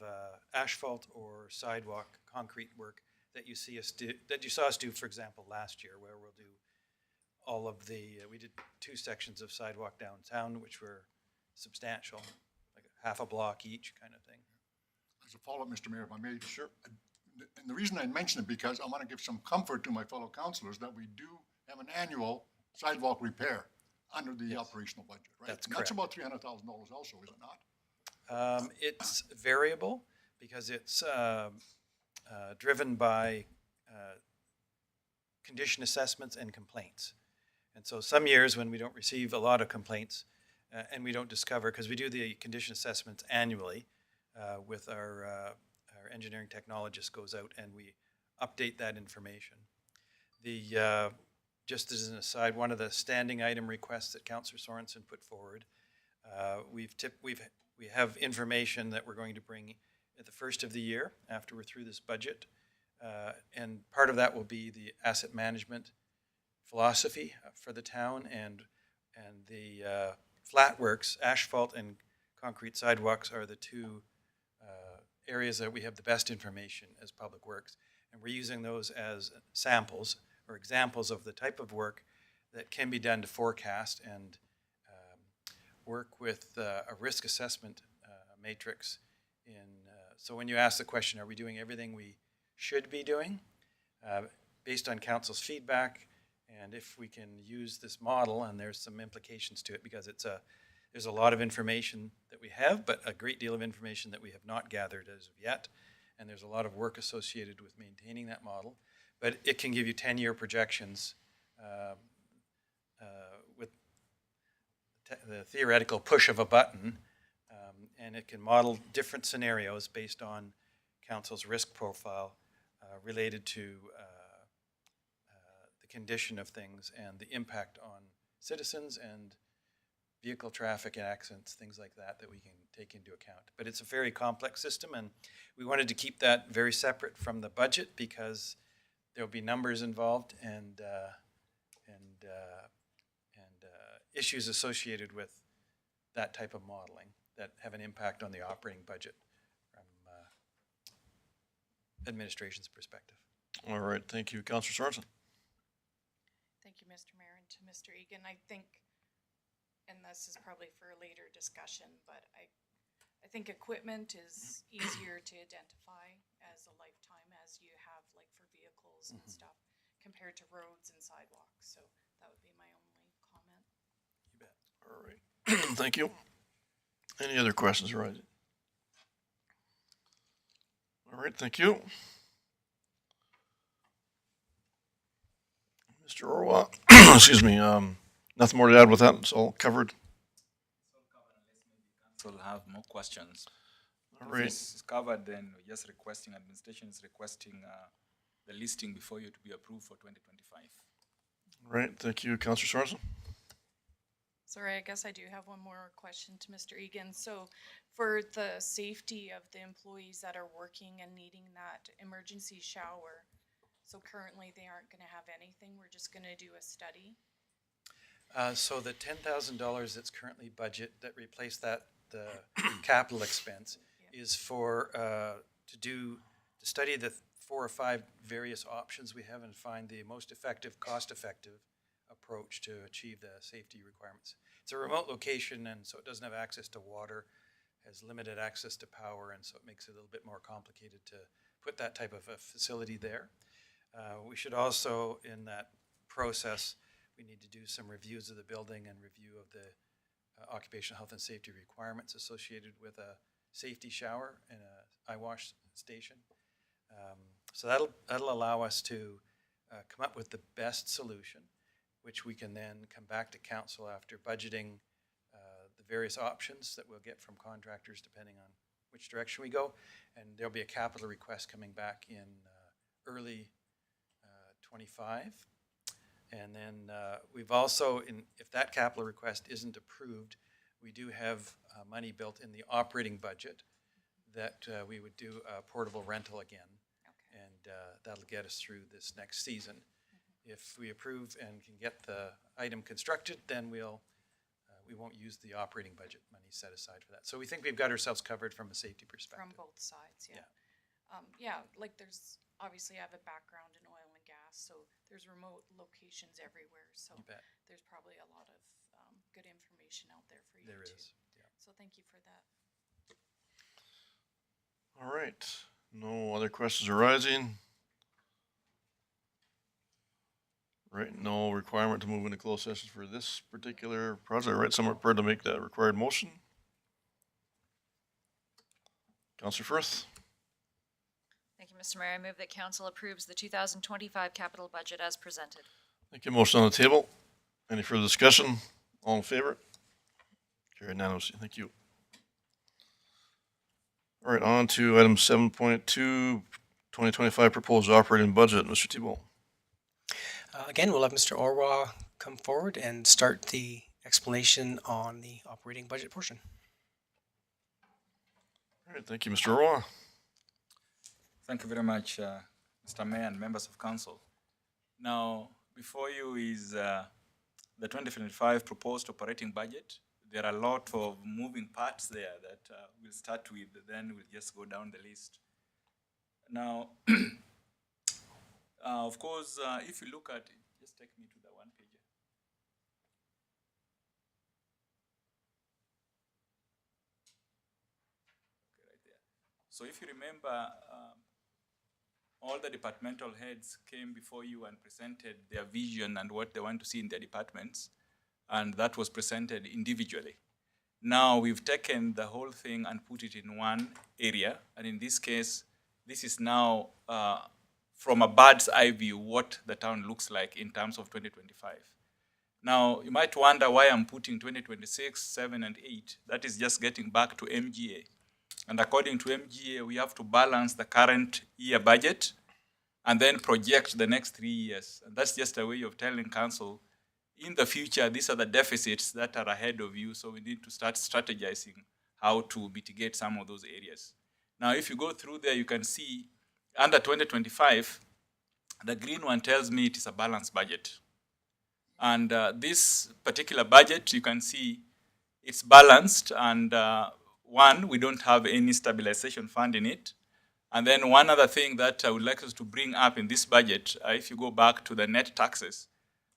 asphalt or sidewalk concrete work that you saw us do, for example, last year, where we'll do all of we did 2 sections of sidewalk downtown, which were substantial, like half a block each kind of thing. As a follow-up, Mr. Mayor, if I may. Sure. And the reason I mention it because I want to give some comfort to my fellow councilors that we do have an annual sidewalk repair under the operational budget, right? That's And that's correct. about $300,000 also, is it not? It's variable because it's driven by condition assessments and complaints. And so some years when we don't receive a lot of complaints and we don't discover, because we do the condition assessments annually with our engineering technologist goes out and we update that information. Just as an aside, one of the standing item requests that Councillor Sorensen put forward, we have information that we're going to bring at the first of the year after we're through this budget. And part of that will be the asset management philosophy for the town and the flat works, asphalt and concrete sidewalks are the 2 areas that we have the best information as Public Works. And we're using those as samples or examples of the type of work that can be done to forecast and work with a risk assessment matrix. So when you ask the question, are we doing everything we should be doing? Based on council's feedback, and if we can use this model, and there's some implications to it because there's a lot of information that we have, but a great deal of information that we have not gathered as of yet. And there's a lot of work associated with maintaining that model. But it can give you 10-year projections with the theoretical push of a button. And it can model different scenarios based on council's risk profile related to the condition of things and the impact on citizens and vehicle traffic and accidents, things like that we can take into account. But it's a very complex system, and we wanted to keep that very separate from the budget because there'll be numbers involved and issues associated with that type of modeling that have an impact on the operating budget from administration's perspective. All right, thank you. Counselor Sorensen. Thank you, Mr. Mayor, and to Mr. Egan. I think, and this is probably for a later discussion, but I think equipment is easier to identify as a lifetime as you have like for vehicles and stuff compared to roads and sidewalks. So that would be my only comment. You bet. All right, thank you. Any other questions, right? All right, thank you. Mr. Orwa, excuse me, nothing more to add with that, it's all covered. So we'll have more questions. All If right, it's covered, then we're just requesting, administration is requesting the listing before you to be approved for 2025. all right, thank you. Counselor Sorensen. Sorry, I guess I do have one more question to Mr. Egan. So for the safety of the employees that are working and needing that emergency shower, so currently they aren't gonna have anything, we're just gonna do a study? So the $10,000 that's currently budget that replaced that, the capital expense, is for, to study the 4 or 5 various options we have and find the most effective, cost-effective approach to achieve the safety requirements. It's a remote location, and so it doesn't have access to water, has limited access to power, and so it makes it a little bit more complicated to put that type of a facility there. We should also, in that process, we need to do some reviews of the building and review of the occupational health and safety requirements associated with a safety shower and a eye wash station. So that'll allow us to come up with the best solution, which we can then come back to council after budgeting the various options that we'll get from contractors depending on which direction we go. And there'll be a capital request coming back in early 25. And then we've also, if that capital request isn't approved, we do have money built in the operating budget that we would do a portable rental again. And that'll get us through this next season. If we approve and can get the item constructed, then we won't use the operating budget money set aside for that. So we think we've got ourselves covered from a safety perspective. From both sides, yeah. Like there's, obviously I have a background in oil and gas, so there's remote locations everywhere. So You bet. there's probably a lot of good information out there for you There too. is, yeah. So thank you for that. All right. No other questions arising? Right, no requirement to move into closed session for this particular project, right? Someone prepared to make that required motion? Counselor Firth? Thank you, Mr. Mayor. I move that council approves the 2025 capital budget as presented. Thank you. Motion on the table. Any further discussion? All in favor? Carried unanimously. Thank you. All right, on to item 7.2, 2025 proposed operating budget. Mr. Thibault. Again, we'll have Mr. Orwa come forward and start the explanation on the operating budget portion. All right, thank you, Mr. Roy. Thank you very much, Mr. Mayor and members of council. Now, before you is the 2025 proposed operating budget. There are a lot of moving parts there that we'll start with, then we'll just go down the list. Now, of course, if you look at it, just take me to the one page. Okay, right there. So if you remember, all the departmental heads came before you and presented their vision and what they want to see in their departments, and that was presented individually. Now we've taken the whole thing and put it in one area, and in this case, this is now from a bird's eye view what the town looks like in terms of 2025. Now, you might wonder why I'm putting 2026, 7, and 8. That is just getting back to MGA. And according to MGA, we have to balance the current year budget and then project the next 3 years. And that's just a way of telling council, in the future, these are the deficits that are ahead of you, so we need to start strategizing how to mitigate some of those areas. Now, if you go through there, you can see under 2025, the green one tells me it is a balanced budget. And this particular budget, you can see it's balanced, and one, we don't have any stabilization fund in it. And then one other thing that I would like us to bring up in this budget, if you go back to the net taxes,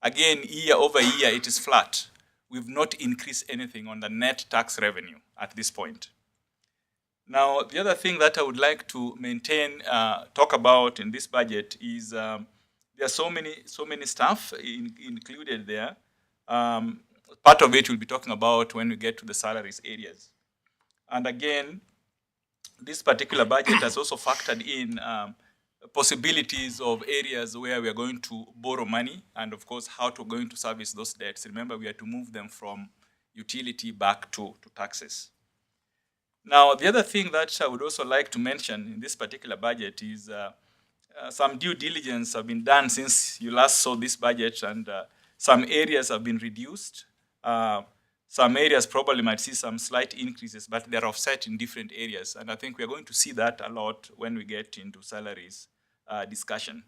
again, year over year, it is flat. We've not increased anything on the net tax revenue at this point. Now, the other thing that I would like to maintain, talk about in this budget is there are so many stuff included there. Part of it we'll be talking about when we get to the salaries areas. And again, this particular budget has also factored in possibilities of areas where we are going to borrow money, and of course, how we're going to service those debts. Remember, we are to move them from utility back to taxes. Now, the other thing that I would also like to mention in this particular budget is some due diligence have been done since you last saw this budget, and some areas have been reduced. Some areas probably might see some slight increases, but they're offset in different areas. And I think we're going to see that a lot when we get into salaries discussion.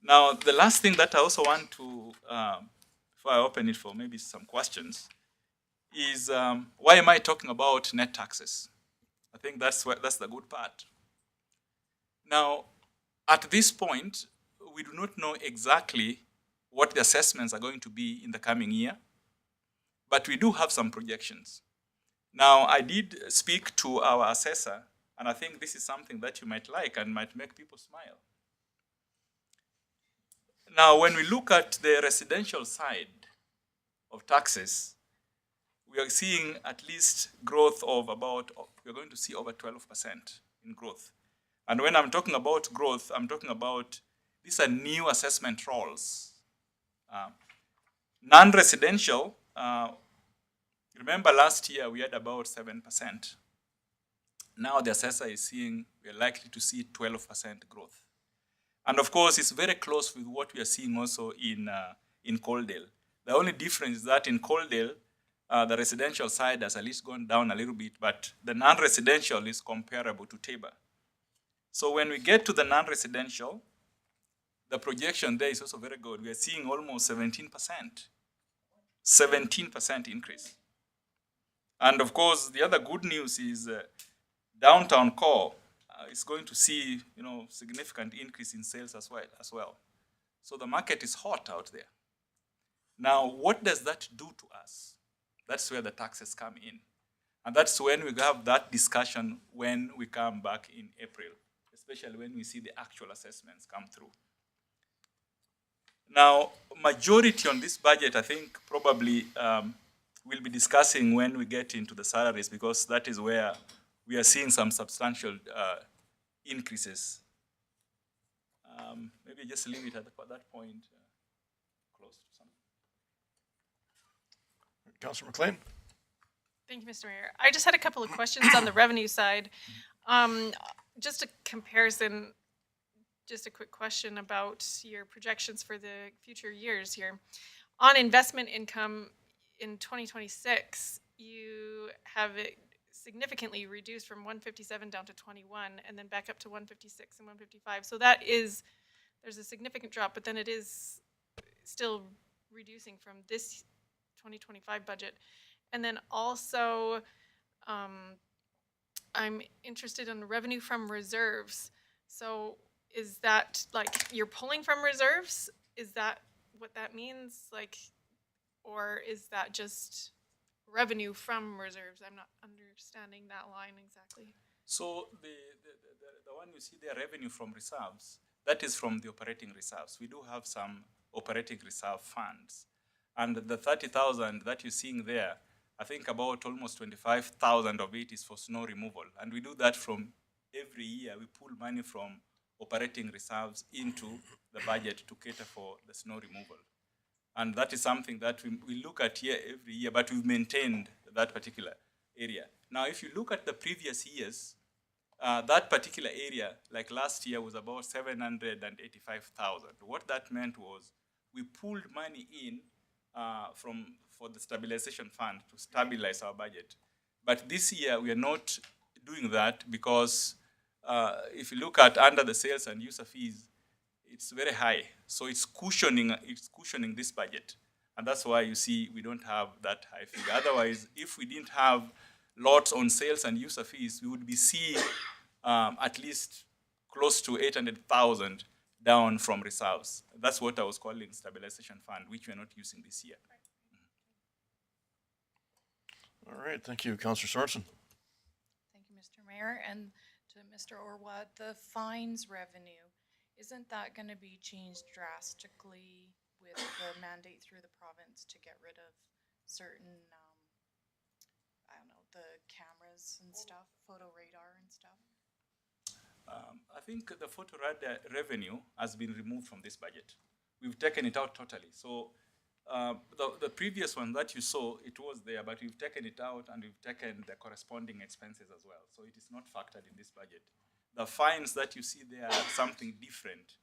Now, the last thing that I also want to, before I open it for maybe some questions, is why am I talking about net taxes? I think that's the good part. Now, at this point, we do not know exactly what the assessments are going to be in the coming year, but we do have some projections. Now, I did speak to our assessor, and I think this is something that you might like and might make people smile. Now, when we look at the residential side of taxes, we are seeing at least growth of about, we're going to see over 12% in growth. And when I'm talking about growth, I'm talking about, these are new assessment roles. Non-residential, remember last year we had about 7%. Now the assessor is seeing, we're likely to see 12% growth. And of course, it's very close with what we are seeing also in Coaldale. The only difference is that in Coaldale, the residential side has at least gone down a little bit, but the non-residential is comparable to Tabor. So when we get to the non-residential, the projection there is also very good. We are seeing almost 17% increase. And of course, the other good news is downtown core is going to see, significant increase in sales as well. So the market is hot out there. Now, what does that do to us? That's where the taxes come in. And that's when we have that discussion when we come back in April, especially when we see the actual assessments come through. Now, majority on this budget, I think probably we'll be discussing when we get into the salaries, because that is where we are seeing some substantial increases. Maybe just leave it at that point, close to something. Councillor McLean? Thank you, Mr. Mayor. I just had a couple of questions on the revenue side. Just a comparison, just a quick question about your projections for the future years here. On investment income in 2026, you have it significantly reduced from 157 down to 21, and then back up to 156 and 155. So there's a significant drop, but then it is still reducing from this 2025 budget. And then also, I'm interested in revenue from reserves. So is that like you're pulling from reserves? Is that what that means? Or is that just revenue from reserves? I'm not understanding that line exactly. So the one you see there, revenue from reserves, that is from the operating reserves. We do have some operating reserve funds. And the 30,000 that you're seeing there, I think about almost 25,000 of it is for snow removal. And we do that from every year. We pull money from operating reserves into the budget to cater for the snow removal. And that is something that we look at here every year, but we've maintained that particular area. Now, if you look at the previous years, that particular area, like last year, was about 785,000. What that meant was we pulled money in for the stabilization fund to stabilize our budget. But this year, we are not doing that because if you look at under the sales and user fees, it's very high. So it's cushioning this budget. And that's why you see we don't have that high figure. Otherwise, if we didn't have lots on sales and user fees, we would be seeing at least close to 800,000 down from reserves. That's what I was calling stabilization fund, which we're not using this year. All right, thank you. Councillor Sorensen? Thank you, Mr. Mayor. And to Mr. Orwa, the fines revenue, isn't that going to be changed drastically with the mandate through the province to get rid of certain, the cameras and stuff, photo radar and stuff? I think the photo radar revenue has been removed from this budget. We've taken it out totally. So the previous one that you saw, it was there, but we've taken it out and we've taken the corresponding expenses as well. So it is not factored in this budget. The fines that you see there are something different,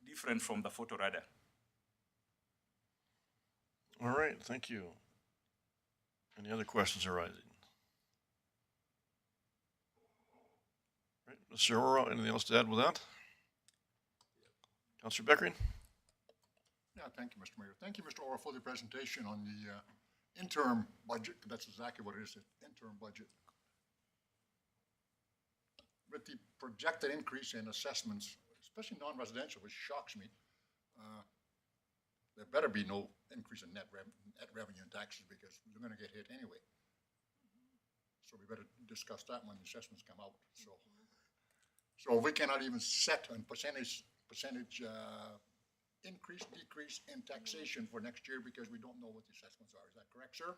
different from the photo radar. All right, thank you. Any other questions arising? Right, Mr. Orwa, anything else to add with that? Councillor Beckering? Yeah, thank you, Mr. Mayor. Thank you, Mr. Orr, for the presentation on the interim budget. That's exactly what it is, an interim budget. With the projected increase in assessments, especially non-residential, which shocks me, there better be no increase in net revenue and taxes because you're going to get hit anyway. So we better discuss that when the assessments come out. So if we cannot even set a percentage increase, decrease in taxation for next year because we don't know what the assessments are. Is that correct, sir?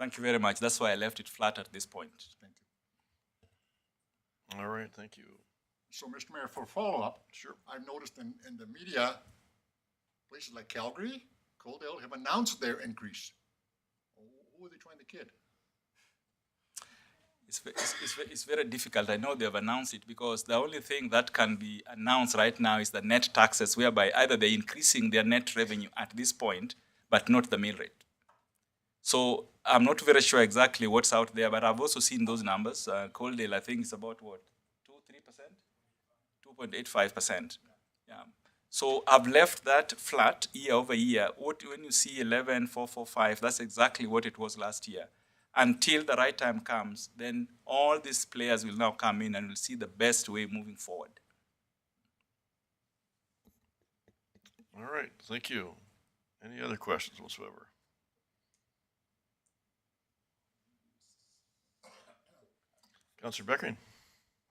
Thank you very much. That's why I left it flat at this point. Thank you. All right, thank you. So, Mr. Mayor, for follow-up, Sure. I've noticed in the media, places like Calgary, Coaldale have announced their increase. Who are they trying to kid? It's very difficult. I know they have announced it because the only thing that can be announced right now is the net taxes, whereby either they're increasing their net revenue at this point, but not the mill rate. So I'm not very sure exactly what's out there, but I've also seen those numbers. Coaldale, I think, is about what, 2-3%? 2.85%. Yeah. So I've left that flat year over year. When you see 11,445, that's exactly what it was last year. Until the right time comes, then all these players will now come in and we'll see the best way moving forward. All right, thank you. Any other questions whatsoever? Councillor Beckering?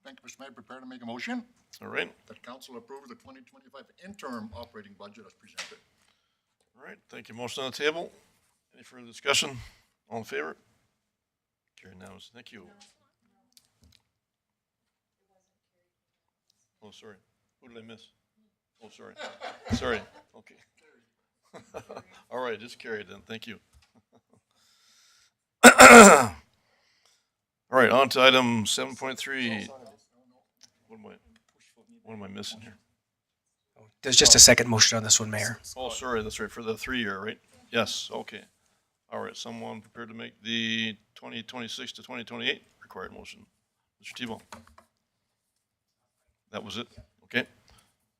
Thank you, Mr. Mayor. Prepare to make a motion All right, that council approve the 2025 interim operating budget as presented. all right, thank you. Motion on the table. Any further discussion? All in favor? Carried unanimously. Thank you. Oh, sorry. Who did I miss? Oh, sorry. Sorry. Okay. All right, just carried then. Thank you. All right, on to item 7.3. What am I missing here? There's just a second motion on this one, Mayor. Oh, sorry, that's right, for the 3-year, right? Yes, okay. All right, someone prepared to make the 2026 to 2028 required motion. Mr. Tebow? That was it? Okay.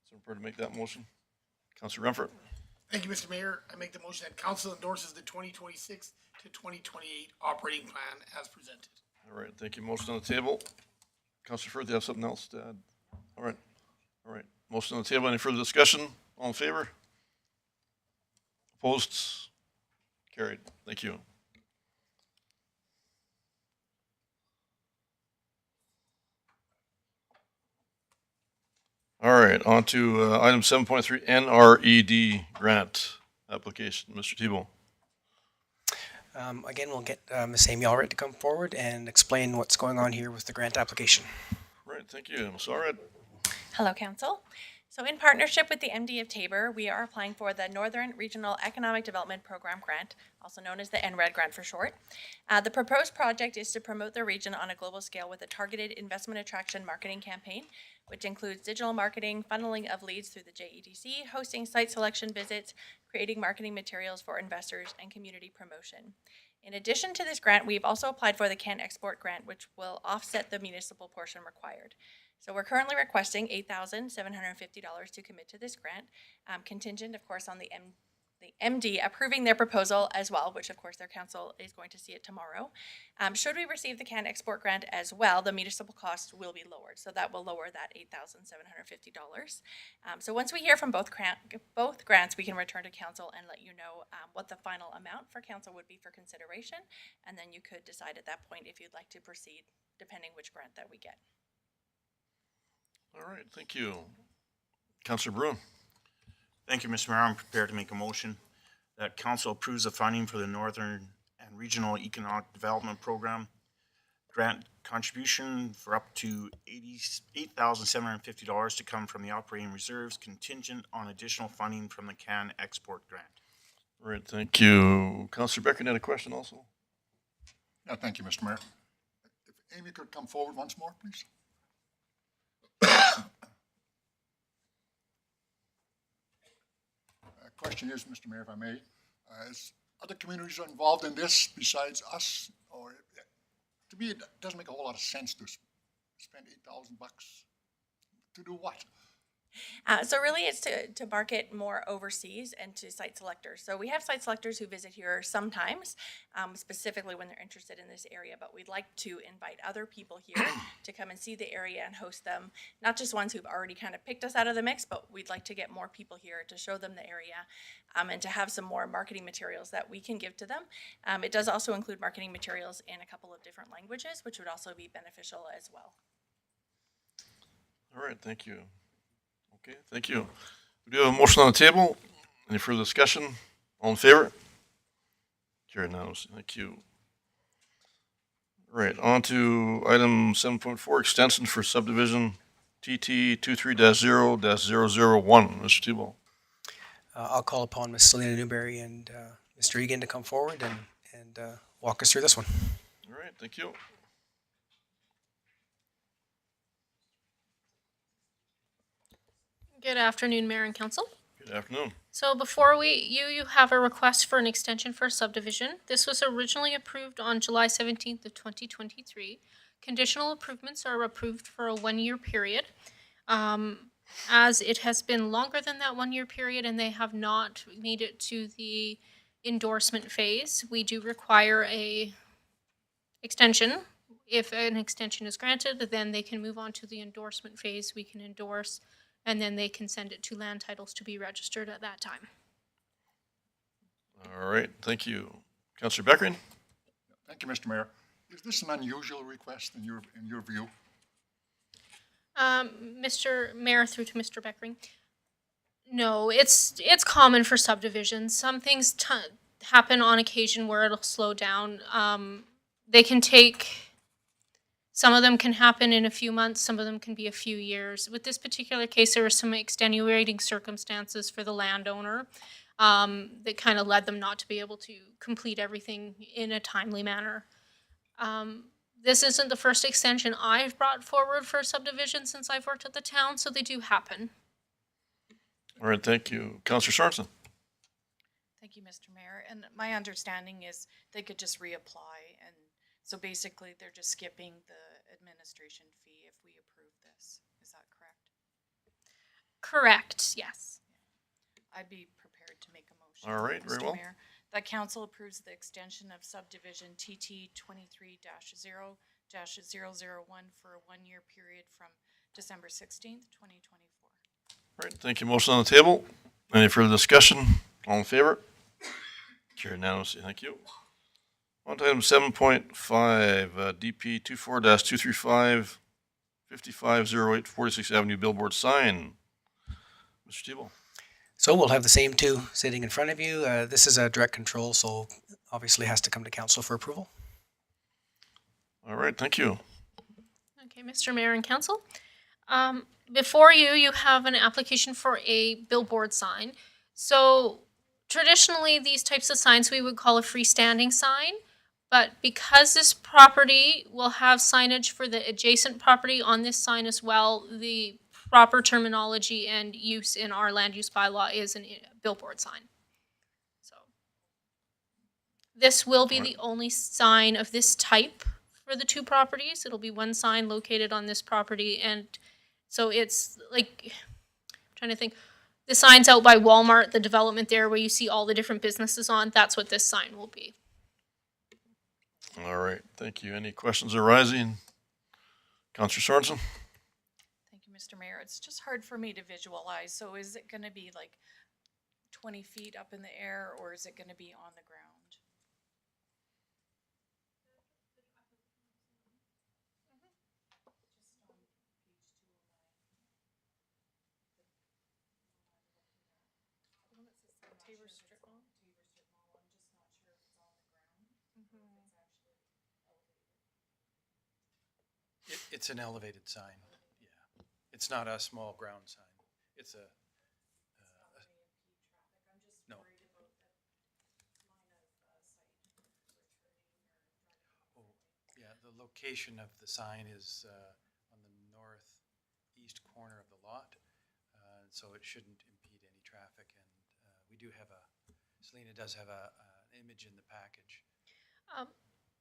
Someone prepared to make that motion? Councilor Renfro? Thank you, Mr. Mayor. I make the motion that council endorses the 2026 to 2028 operating plan as presented. All right, thank you. Motion on the table. Councilor Firth, you have something else to add? All right, all right. Motion on the table. Any further discussion? All in favor? Opposed? Carried. Thank you. All right, on to item 7.3, NRED grant application. Mr. Tebow. Again, we'll get Ms. Amy Allred to come forward and explain what's going on here with the grant application. Right, thank you. Ms. Allred. Hello, Council. So in partnership with the MD of Tabor, we are applying for the Northern Regional Economic Development Program grant, also known as the NRED grant for short. The proposed project is to promote the region on a global scale with a targeted investment attraction marketing campaign, which includes digital marketing, funneling of leads through the JEDC, hosting site selection visits, creating marketing materials for investors, and community promotion. In addition to this grant, we've also applied for the Can Export grant, which will offset the municipal portion required. So we're currently requesting $8,750 to commit to this grant, contingent, of course, on the MD approving their proposal as well, which of course their council is going to see it tomorrow. Should we receive the Can Export grant as well, the municipal cost will be lowered, so that will lower that $8,750. So once we hear from both grants, we can return to council and let you know what the final amount for council would be for consideration, and then you could decide at that point if you'd like to proceed, depending which grant that we get. All right, thank you. Councilor Bruin. Thank you, Mr. Mayor. I'm prepared to make a motion that council approves the funding for the Northern and Regional Economic Development Program grant contribution for up to $88,750 to come from the operating reserves, contingent on additional funding from the Can Export grant. All right, thank you. Councilor Becker had a question also? Yeah, thank you, Mr. Mayor. If Amy could come forward once more, please. Question is, Mr. Mayor, if I may, is other communities involved in this besides us? Or to me, it doesn't make a whole lot of sense to spend $8,000 to do what? So really it's to market more overseas and to site selectors. So we have site selectors who visit here sometimes, specifically when they're interested in this area, but we'd like to invite other people here to come and see the area and host them, not just ones who've already kind of picked us out of the mix, but we'd like to get more people here to show them the area and to have some more marketing materials that we can give to them. It does also include marketing materials in a couple of different languages, which would also be beneficial as well. All right, thank you. Okay, thank you. We do have a motion on the table. Any further discussion? All in favor? Carried unanimously. Thank you. Right, on to item 7.4, extension for subdivision TT 23-0-001. Mr. Tebow. I'll call upon Ms. Selena Newberry and Mr. Egan to come forward and walk us through this one. All right, thank you. Good afternoon, Mayor and Council. Good afternoon. So before you have a request for an extension for a subdivision. This was originally approved on July 17th of 2023. Conditional improvements are approved for a 1-year period. As it has been longer than that 1-year period and they have not made it to the endorsement phase, we do require a extension. If an extension is granted, then they can move on to the endorsement phase. We can endorse, and then they can send it to land titles to be registered at that time. All right, thank you. Councillor Beckering? Thank you, Mr. Mayor. Is this an unusual request in your view? Mr. Mayor, through to Mr. Beckering. No, it's common for subdivisions. Some things happen on occasion where it'll slow down. They can take, some of them can happen in a few months, some of them can be a few years. With this particular case, there were some extenuating circumstances for the landowner that kind of led them not to be able to complete everything in a timely manner. This isn't the first extension I've brought forward for subdivision since I've worked at the town, so they do happen. All right, thank you. Councillor Sorensen? Thank you, Mr. Mayor. And my understanding is they could just reapply. And so basically, they're just skipping the administration fee if we approve this. Is that correct? Correct, yes. I'd be prepared to make a motion. All right, very Mr. well. Mayor, that council approves the extension of subdivision TT 23-0-001 for a 1-year period from December 16th, 2024. All right, thank you. Motion on the table. Any further discussion? All in favor? Carried unanimously. Thank you. On to item 7.5, DP 24-235, 5508 46th Avenue billboard sign. Mr. Tebow. So we'll have the same two sitting in front of you. This is a direct control, so obviously has to come to council for approval. All right, thank you. Okay, Mr. Mayor and Council. Before you have an application for a billboard sign. So traditionally, these types of signs we would call a freestanding sign, but because this property will have signage for the adjacent property on this sign as well, the proper terminology and use in our land use bylaw is a billboard sign. So this will be the only sign of this type for the two properties. It'll be one sign located on this property, and so it's like, I'm trying to think, the sign's out by Walmart, the development there where you see all the different businesses on, that's what this sign will be. All right, thank you. Any questions arising? Councillor Sorensen? Thank you, Mr. Mayor. It's just hard for me to visualize. So is it going to be like 20 feet up in the air, or is it going to be on the ground? It's an elevated sign, yeah. It's not a small ground sign. It's a, no. Oh, yeah, the location of the sign is on the northeast corner of the lot, so it shouldn't impede any traffic. And we do have Selena does have an image in the package.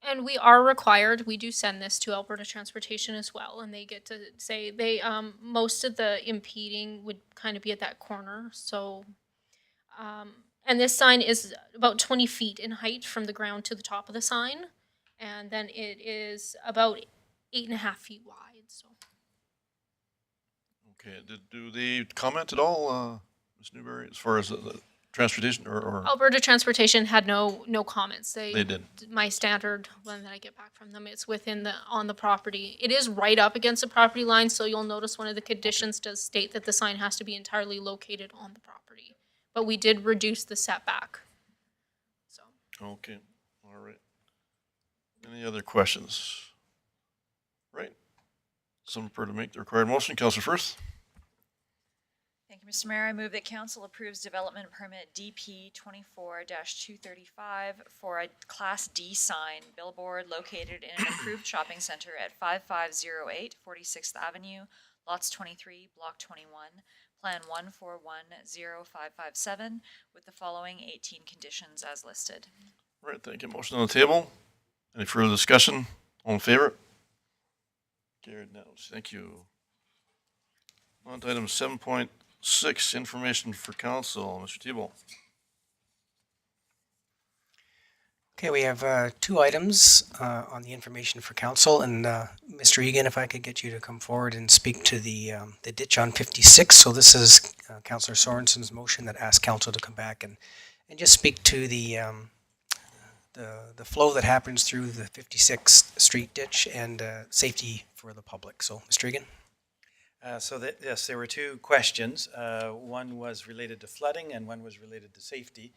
And we are required, we do send this to Alberta Transportation as well, and they get to say, they, most of the impeding would kind of be at that corner, so, and this sign is about 20 feet in height from the ground to the top of the sign, and then it is about 8.5 feet wide, so. Okay, do they comment at all, Ms. Newberry, as far as the transportation or? Alberta Transportation had no comments. They did. My standard one that I get back from them, it's within on the property. It is right up against the property line, so you'll notice one of the conditions does state that the sign has to be entirely located on the property. But we did reduce the setback. So. Okay, all right. Any other questions? Right. Someone prepared to make the required motion. Councillor Firth. Thank you, Mr. Mayor. I move that council approves development permit DP 24-235 for a Class D sign billboard located in an approved shopping center at 5508 46th Avenue, lots 23, block 21, plan 1410557, with the following 18 conditions as listed. Right, thank you. Motion on the table. Any further discussion? All in favor? Carried now. Thank you. On to item 7.6, information for council. Mr. Tebow. Okay, we have two items on the information for council, and Mr. Egan, if I could get you to come forward and speak to the ditch on 56. So this is Councillor Sorensen's motion that asks council to come back and just speak to the flow that happens through the 56th Street ditch and safety for the public. So, Mr. Egan. Yes, there were two questions. One was related to flooding and one was related to safety,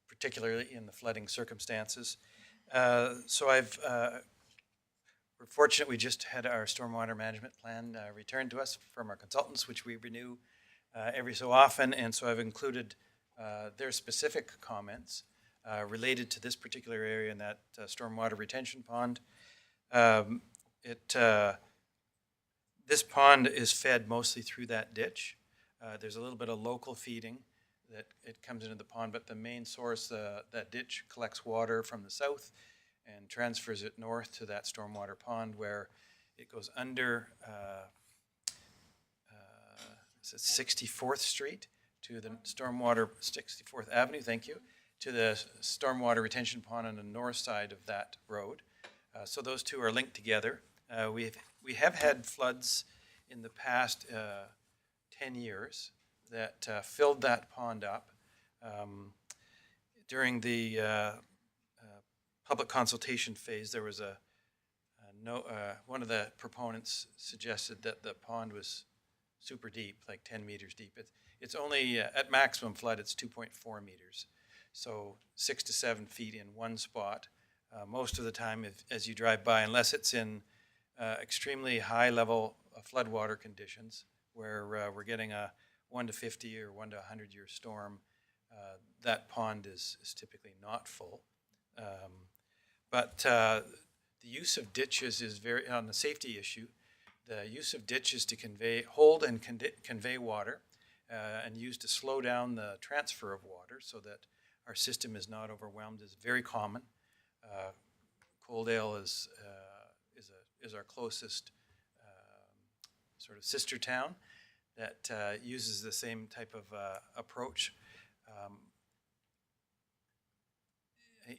particularly in the flooding circumstances. We're fortunate we just had our stormwater management plan returned to us from our consultants, which we renew every so often, and so I've included their specific comments related to this particular area in that stormwater retention pond. This pond is fed mostly through that ditch. There's a little bit of local feeding that it comes into the pond, but the main source, that ditch collects water from the south and transfers it north to that stormwater pond where it goes under 64th Street to the 64th Avenue, thank you, to the stormwater retention pond on the north side of that road. So those two are linked together. We have had floods in the past 10 years that filled that pond up. During the public consultation phase, there was one of the proponents suggested that the pond was super deep, like 10 meters deep. It's only, at maximum flood, it's 2.4 meters. So 6 to 7 feet in one spot. Most of the time, as you drive by, unless it's in extremely high level floodwater conditions where we're getting a 1 to 50 or 1 to 100 year storm, that pond is typically not full. But the use of ditches is very, on the safety issue, the use of ditches to hold and convey water and used to slow down the transfer of water so that our system is not overwhelmed is very common. Coaldale is our closest sort of sister town that uses the same type of approach.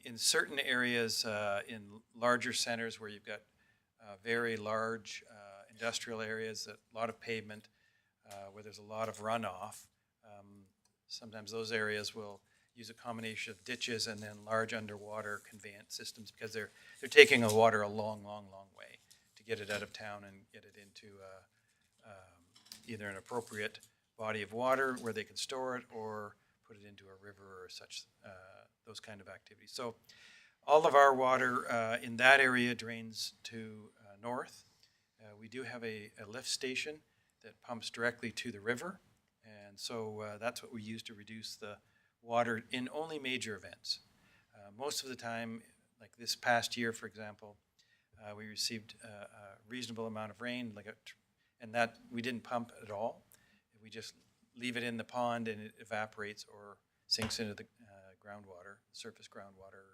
In certain areas, in larger centers where you've got very large industrial areas, a lot of pavement, where there's a lot of runoff, sometimes those areas will use a combination of ditches and then large underwater conveyance systems because they're taking the water a long way to get it out of town and get it into either an appropriate body of water where they can store it or put it into a river or such, those kind of activities. So all of our water in that area drains to north. We do have a lift station that pumps directly to the river, and so that's what we use to reduce the water in only major events. Most of the time, like this past year, for example, we received a reasonable amount of rain, and that we didn't pump at all. We just leave it in the pond and it evaporates or sinks into the groundwater, surface groundwater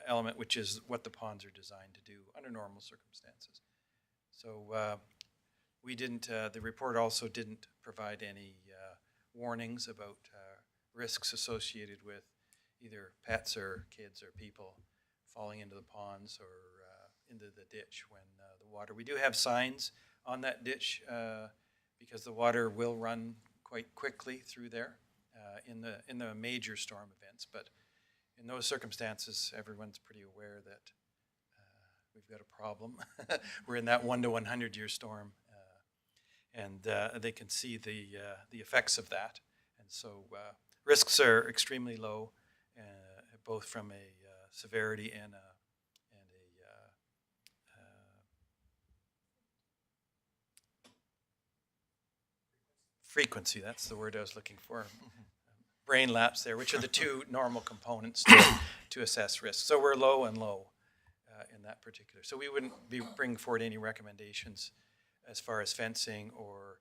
element, which is what the ponds are designed to do under normal circumstances. So we didn't, the report also didn't provide any warnings about risks associated with either pets or kids or people falling into the ponds or into the ditch when the water. We do have signs on that ditch because the water will run quite quickly through there in the major storm events. But in those circumstances, everyone's pretty aware that we've got a problem. We're in that 1 to 100 year storm, and they can see the effects of that. And so risks are extremely low, both from a severity and frequency, that's the word I was looking for. Brain lapse there, which are the two normal components to assess risk. So we're low and low in that particular. So we wouldn't be bringing forward any recommendations as far as fencing or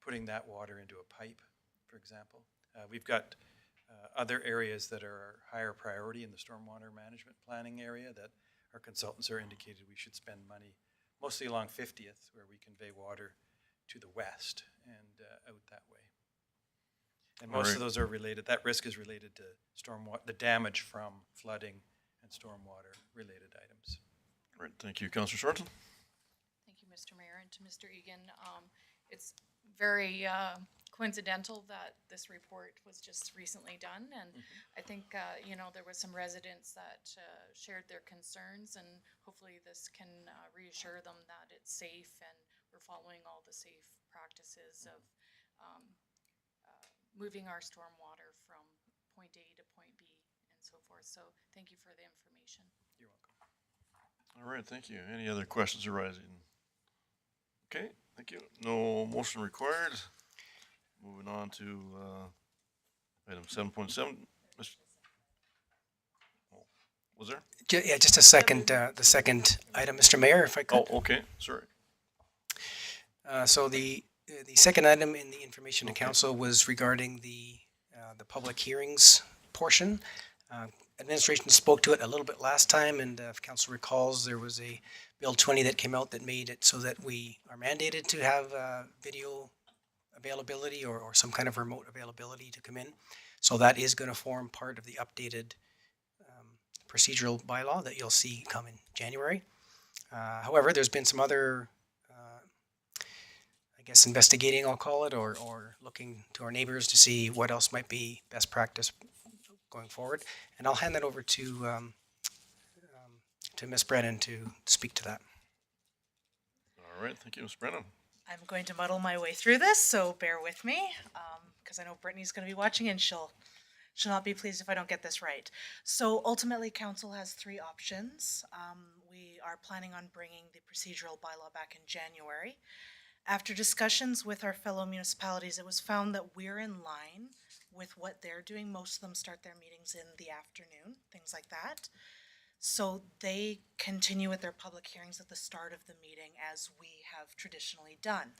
putting that water into a pipe, for example. We've got other areas that are higher priority in the stormwater management planning area that our consultants are indicated we should spend money, mostly along 50th, where we convey water to the west and out that way. And most of those are related, that risk is related to stormwater, the damage from flooding and stormwater related items. All right, thank you. Councillor Sorensen? Thank you, Mr. Mayor, and to Mr. Egan. It's very coincidental that this report was just recently done, and I think, there was some residents that shared their concerns, and hopefully this can reassure them that it's safe and we're following all the safe practices of moving our stormwater from point A to point B and so forth. So thank you for the information. You're welcome. All right, thank you. Any other questions arising? Okay, thank you. No motion required. Moving on to item 7.7. Was there? Yeah, just a second, the second item, Mr. Mayor, if I could. Oh, okay, sorry. So the second item in the information to council was regarding the public hearings portion. Administration spoke to it a little bit last time, and if council recalls, there was a Bill 20 that came out that made it so that we are mandated to have video availability or some kind of remote availability to come in. So that is going to form part of the updated procedural bylaw that you'll see come in January. However, there's been some other I guess investigating, I'll call it, or looking to our neighbors to see what else might be best practice going forward. And I'll hand that over to Ms. Brennan to speak to that. All right, thank you, Ms. Brennan. I'm going to muddle my way through this, so bear with me, because I know Brittany's going to be watching and she'll not be pleased if I don't get this right. So ultimately, council has three options. We are planning on bringing the procedural bylaw back in January. After discussions with our fellow municipalities, it was found that we're in line with what they're doing. Most of them start their meetings in the afternoon, things like that. So they continue with their public hearings at the start of the meeting as we have traditionally done.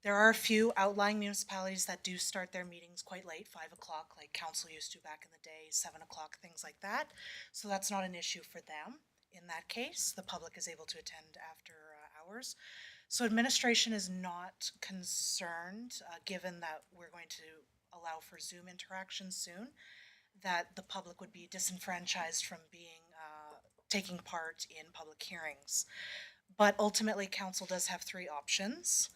There are a few outlying municipalities that do start their meetings quite late, 5 o'clock, like council used to back in the day, 7 o'clock, things like that. So that's not an issue for them. In that case, the public is able to attend after hours. So administration is not concerned, given that we're going to allow for Zoom interaction soon, that the public would be disenfranchised from taking part in public hearings. But ultimately, council does have three options.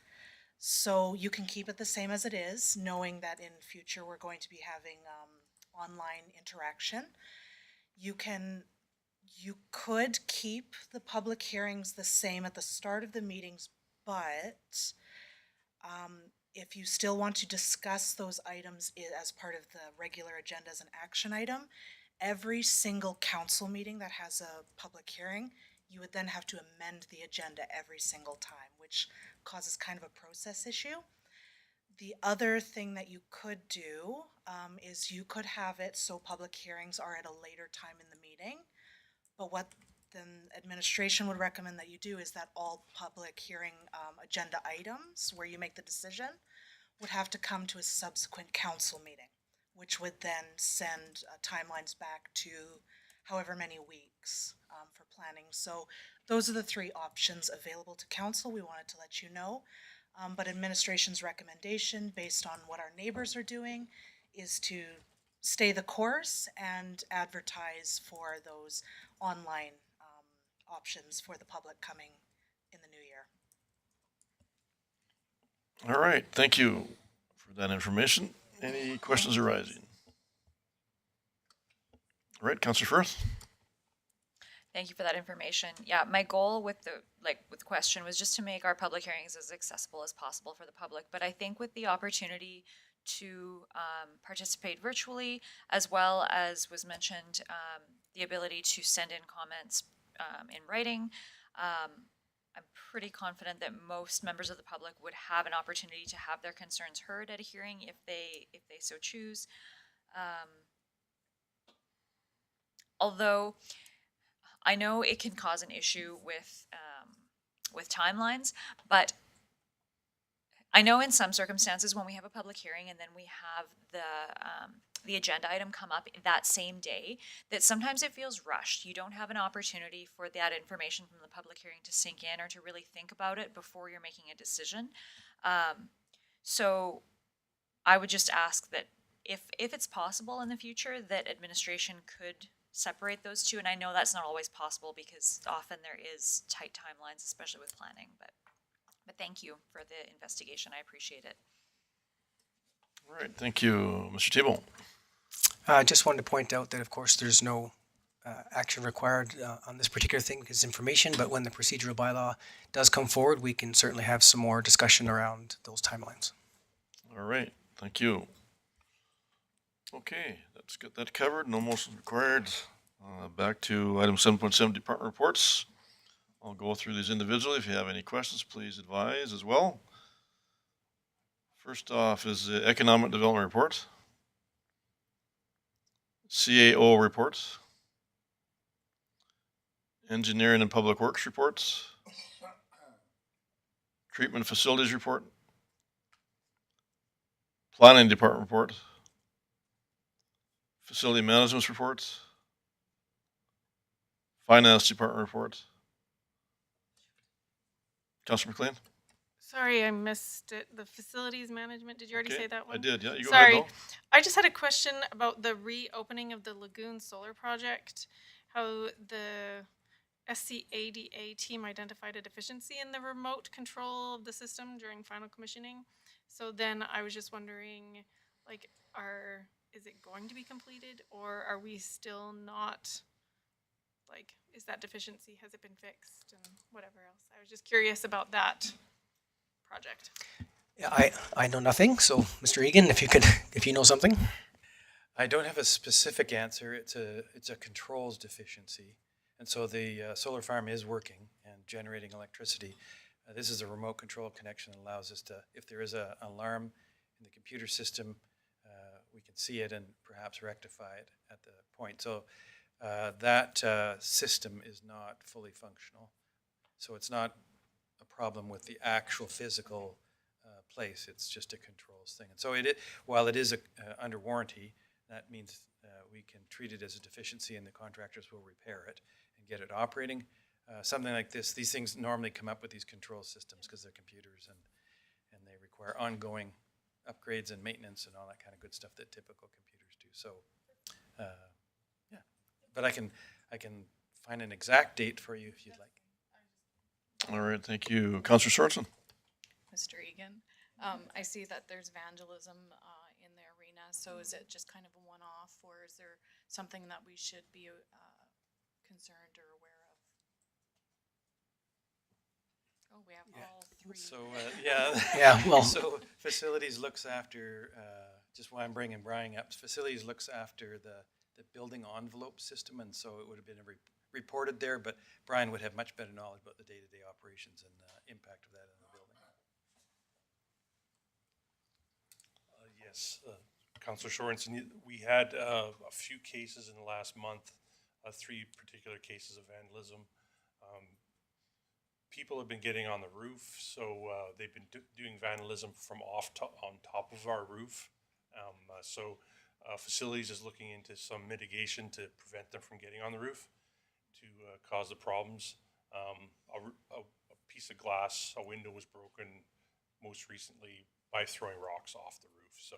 So you can keep it the same as it is, knowing that in future we're going to be having online interaction. You could keep the public hearings the same at the start of the meetings, but if you still want to discuss those items as part of the regular agenda as an action item, every single council meeting that has a public hearing, you would then have to amend the agenda every single time, which causes kind of a process issue. The other thing that you could do is you could have it so public hearings are at a later time in the meeting, but what then administration would recommend that you do is that all public hearing agenda items where you make the decision would have to come to a subsequent council meeting, which would then send timelines back to however many weeks for planning. So those are the three options available to council. We wanted to let you know. But administration's recommendation, based on what our neighbors are doing, is to stay the course and advertise for those online options for the public coming in the new year. All right, thank you for that information. Any questions arising? All right, Councillor Firth. Thank you for that information. Yeah, my goal with the question was just to make our public hearings as accessible as possible for the public. But I think with the opportunity to participate virtually, as well as was mentioned, the ability to send in comments in writing, I'm pretty confident that most members of the public would have an opportunity to have their concerns heard at a hearing if they so choose. Although I know it can cause an issue with timelines, but I know in some circumstances when we have a public hearing and then we have the agenda item come up that same day, that sometimes it feels rushed. You don't have an opportunity for that information from the public hearing to sink in or to really think about it before you're making a decision. So I would just ask that if it's possible in the future, that administration could separate those two. And I know that's not always possible because often there is tight timelines, especially with planning, but thank you for the investigation. I appreciate it. All right, thank you, Mr. Tebow. I just wanted to point out that, of course, there's no action required on this particular thing because it's information, but when the procedural bylaw does come forward, we can certainly have some more discussion around those timelines. All right, thank you. Okay, let's get that covered. No motion required. Back to item 7.7, department reports. I'll go through these individually. If you have any questions, please advise as well. First off is the Economic Development Report. CAO report. Engineering and Public Works reports. Treatment Facilities report. Planning Department report. Facility Management report. Finance Department report. Councilor McLean? Sorry, I missed it. The facilities management, did you already Okay, say that one? I did, yeah. You go Sorry. ahead, I just had a question about the reopening of the Lagoon Solar Project, how the SCADA team identified a deficiency in the remote control of the system during final commissioning. So then I was just wondering, like, is it going to be completed or are we still not, like, is that deficiency, has it been fixed and whatever else? I was just curious about that project. Yeah, I know nothing, so Mr. Egan, if you know something. I don't have a specific answer. It's a controls deficiency. And so the solar farm is working and generating electricity. This is a remote control connection that allows us to, if there is an alarm in the computer system, we can see it and perhaps rectify it at the point. So that system is not fully functional. So it's not a problem with the actual physical place. It's just a controls thing. And so while it is under warranty, that means we can treat it as a deficiency and the contractors will repair it and get it operating. Something like this, these things normally come up with these control systems because they're computers and they require ongoing upgrades and maintenance and all that kind of good stuff that typical computers do. So, yeah, but I can find an exact date for you if you'd like. All right, thank you. Councilor Sorensen? Mr. Egan, I see that there's vandalism in the arena, so is it just kind of a one-off, or is there something that we should be concerned or aware of? Oh, we have all three. So, yeah. Yeah, well. So facilities looks after, just why I'm bringing Brian up, facilities looks after the building envelope system, and so it would have been reported there, but Brian would have much better knowledge about the day-to-day operations and impact of that in the building. Yes, Councilor Sorensen, we had a few cases in the last month, 3 particular cases of vandalism. People have been getting on the roof, so they've been doing vandalism from on top of our roof. So facilities is looking into some mitigation to prevent them from getting on the roof to cause the problems. A piece of glass, a window was broken most recently by throwing rocks off the roof. So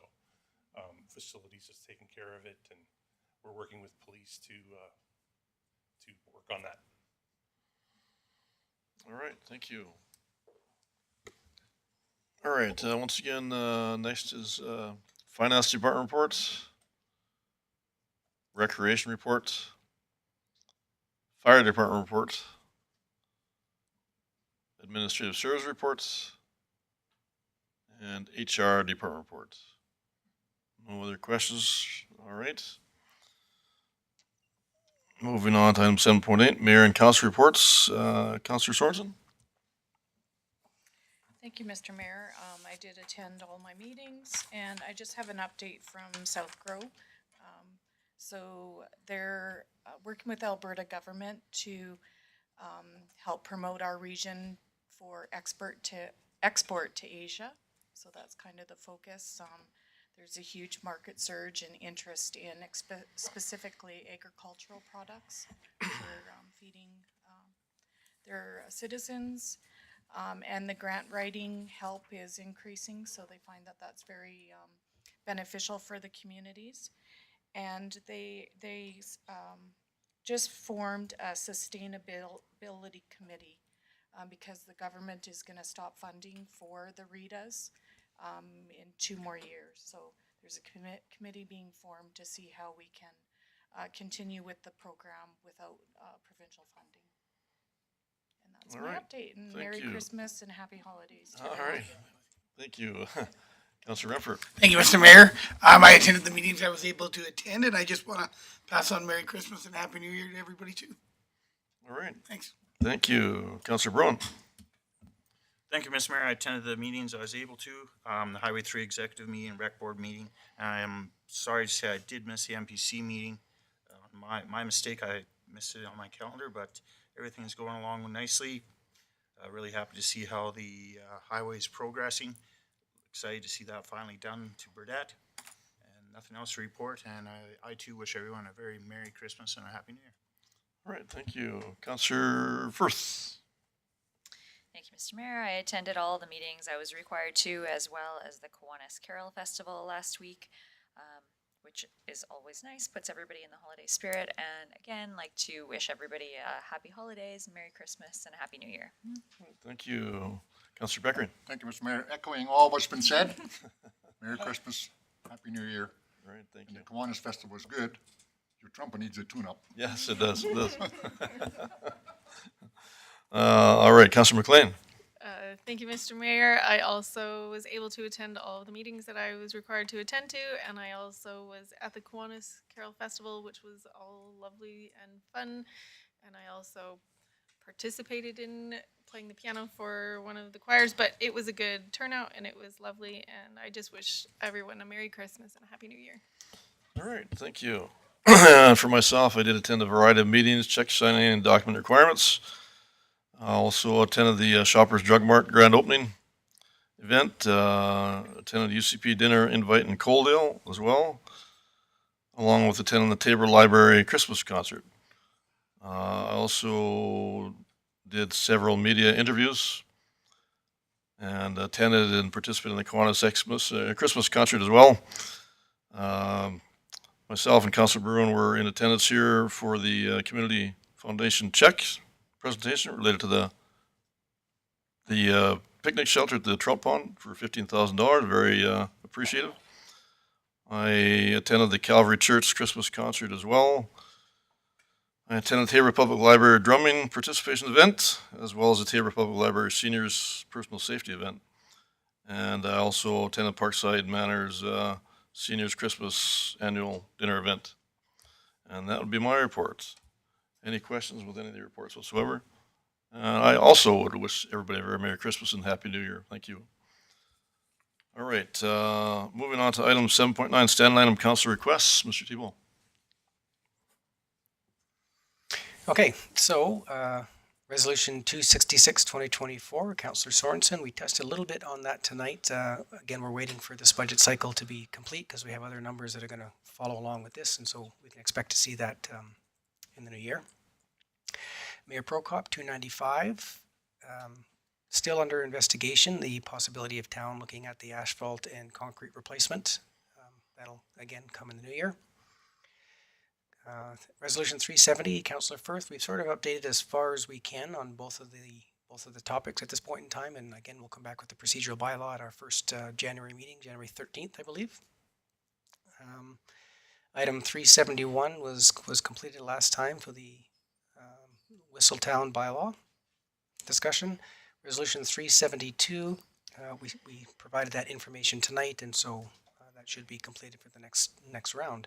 facilities is taking care of it, and we're working with police to work on that. All right, thank you. All right, once again, next is Finance Department reports, Recreation report, Fire Department report, Administrative Service reports, and HR Department reports. No other questions? All right. Moving on to item 7.8, Mayor and Council reports. Councilor Sorensen? Thank you, Mr. Mayor. I did attend all my meetings, and I just have an update from South Grow. So they're working with Alberta government to help promote our region for export to Asia. So that's kind of the focus. There's a huge market surge and interest in specifically agricultural products for feeding their citizens. And the grant writing help is increasing, so they find that that's very beneficial for the communities. And they just formed a sustainability committee because the government is going to stop funding for the RETAs in 2 more years. So there's a committee being formed to see how we can continue with the program without provincial funding. And that's All my right. update. And Thank Merry you. Christmas and Happy Holidays. to All everyone. right. Thank you. Councillor Renfro. Thank you, Mr. Mayor. I attended the meetings I was able to attend, and I just want to pass on Merry Christmas and Happy New Year to everybody too. All right. Thanks. Thank you. Councillor Brown. Thank you, Mr. Mayor. I attended the meetings I was able to, the Highway 3 Executive meeting, Rec Board meeting. I am sorry to say I did miss the MPC meeting. My mistake, I missed it on my calendar, but everything is going along nicely. Really happy to see how the highway is progressing. Excited to see that finally done to Burdette. And nothing else to report, and I too wish everyone a very Merry Christmas and a Happy New Year. All right. Thank you. Councillor Firth. Thank you, Mr. Mayor. I attended all the meetings I was required to, as well as the Kiwanis Carol Festival last week, which is always nice, puts everybody in the holiday spirit. And again, like to wish everybody a happy holidays, Merry Christmas, and a Happy New Year. Thank you. Councillor Beckering. Thank you, Mr. Mayor. Echoing all what's been said, Merry Christmas, Happy New Year. All right. Thank And you. the Kiwanis Festival was good. Your trumpet needs a tune-up. Yes, it does. It does. All right. Councillor McLean. Thank you, Mr. Mayor. I also was able to attend all of the meetings that I was required to attend to, and I also was at the Kiwanis Carol Festival, which was all lovely and fun. And I also participated in playing the piano for one of the choirs, but it was a good turnout and it was lovely. And I just wish everyone a Merry Christmas and a Happy New Year. All right. Thank you. And for myself, I did attend a variety of meetings, check signing, and document requirements. I also attended the Shoppers Drug Mart grand opening event, attended UCP dinner invite in Coaldale as well, along with attending the Tabor Library Christmas concert. I also did several media interviews and attended and participated in the Kiwanis Christmas concert as well. Myself and Councilor Bruin were in attendance here for the Community Foundation check presentation related to the picnic shelter at the trout pond for $15,000. Very appreciative. I attended the Calvary Church Christmas concert as well. I attended the Tabor Public Library drumming participation event, as well as the Tabor Public Library Seniors Personal Safety event. And I also attended Parkside Manor's Seniors Christmas annual dinner event. And that would be my report. Any questions with any of the reports whatsoever? I also would wish everybody a very Merry Christmas and Happy New Year. Thank you. All right, moving on to item 7.9, standing item council requests. Mr. Thibault. Okay, so Resolution 266, 2024, Councillor Sorensen, we touched a little bit on that tonight. Again, we're waiting for this budget cycle to be complete because we have other numbers that are going to follow along with this, and so we can expect to see that in the new year. Mayor Prokop, 295, still under investigation, the possibility of town looking at the asphalt and concrete replacement. That'll again come in the new year. Resolution 370, Councillor Firth, we've sort of updated as far as we can on both of the topics at this point in time, and again, we'll come back with the procedural bylaw at our first January meeting, January 13th, I believe. Item 371 was completed last time for the Whistletown bylaw discussion. Resolution 372, we provided that information tonight, and so that should be completed for the next round.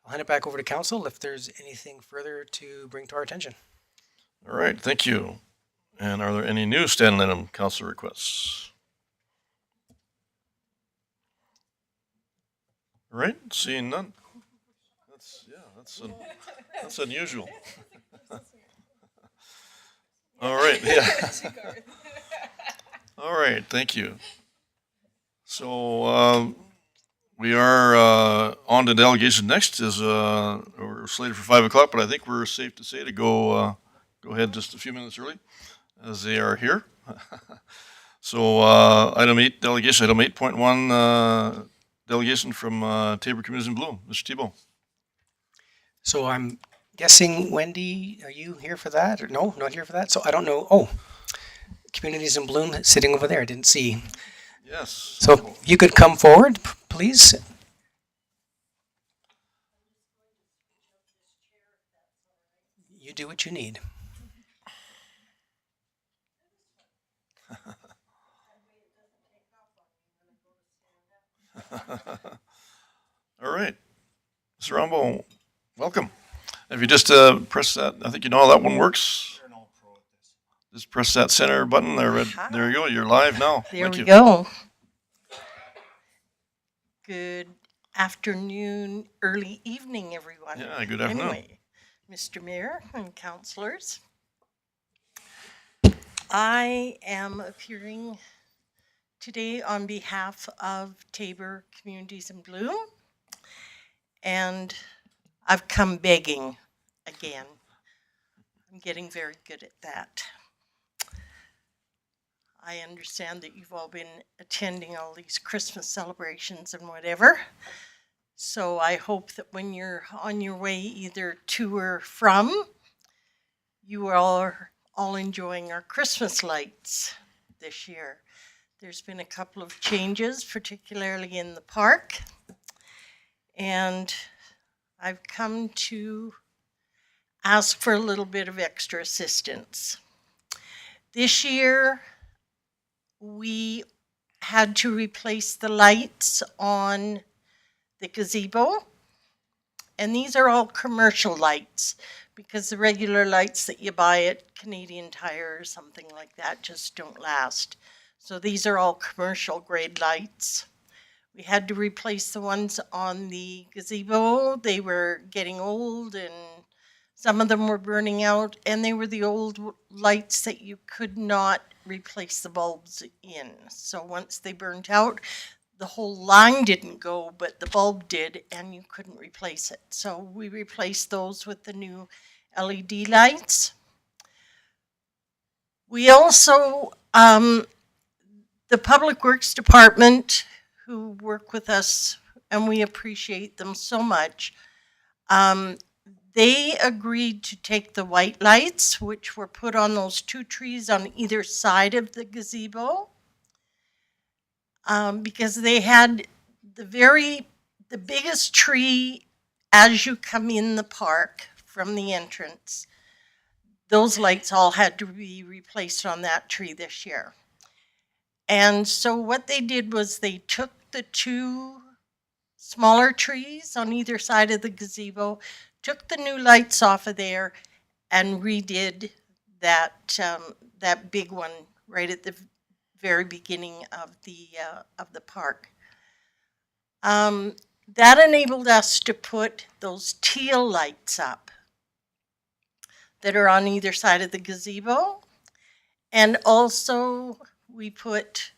I'll hand it back over to council if there's anything further to bring to our attention. All right, thank you. And are there any new standing item council requests? All right, seeing none. That's unusual. All right, yeah. All right, thank you. So, we are, on to delegation next is, we're slated for 5 o'clock, but I think we're safe to say to go ahead just a few minutes early as they are here. So, item 8, delegation, item 8.1, delegation from, Tabor Communities in Bloom. Mr. Tebow. So I'm guessing, Wendy, are you here for that? Or no, not here for that? So I don't know. Oh, Communities in Bloom sitting over there. I didn't see. Yes. So you could come forward, please. You do what you need. All right. Mr. Rombo, welcome. If you just press that, I think you know how that one works. Just press that center button there. There you go. You're live now. There Thank we you. go. Good afternoon, early evening, everyone. Yeah, good afternoon. Anyway, Mr. Mayor and councilors, I am appearing today on behalf of Tabor Communities in Bloom, and I've come begging again. I'm getting very good at that. I understand that you've all been attending all these Christmas celebrations and whatever. So I hope that when you're on your way either to or from, you are all enjoying our Christmas lights this year. There's been a couple of changes, particularly in the park. And I've come to ask for a little bit of extra assistance. This year, we had to replace the lights on the gazebo. And these are all commercial lights because the regular lights that you buy at Canadian Tire or something like that just don't last. So these are all commercial grade lights. We had to replace the ones on the gazebo. They were getting old and some of them were burning out, and they were the old lights that you could not replace the bulbs in. So once they burnt out, the whole line didn't go, but the bulb did, and you couldn't replace it. So we replaced those with the new LED lights. We also, the Public Works Department, who work with us, and we appreciate them so much, they agreed to take the white lights, which were put on those 2 trees on either side of the gazebo, because they had the biggest tree as you come in the park from the entrance. Those lights all had to be replaced on that tree this year. And so what they did was they took the 2 smaller trees on either side of the gazebo, took the new lights off of there, and redid that that big one right at the very beginning of the park. That enabled us to put those teal lights up that are on either side of the gazebo, and also we put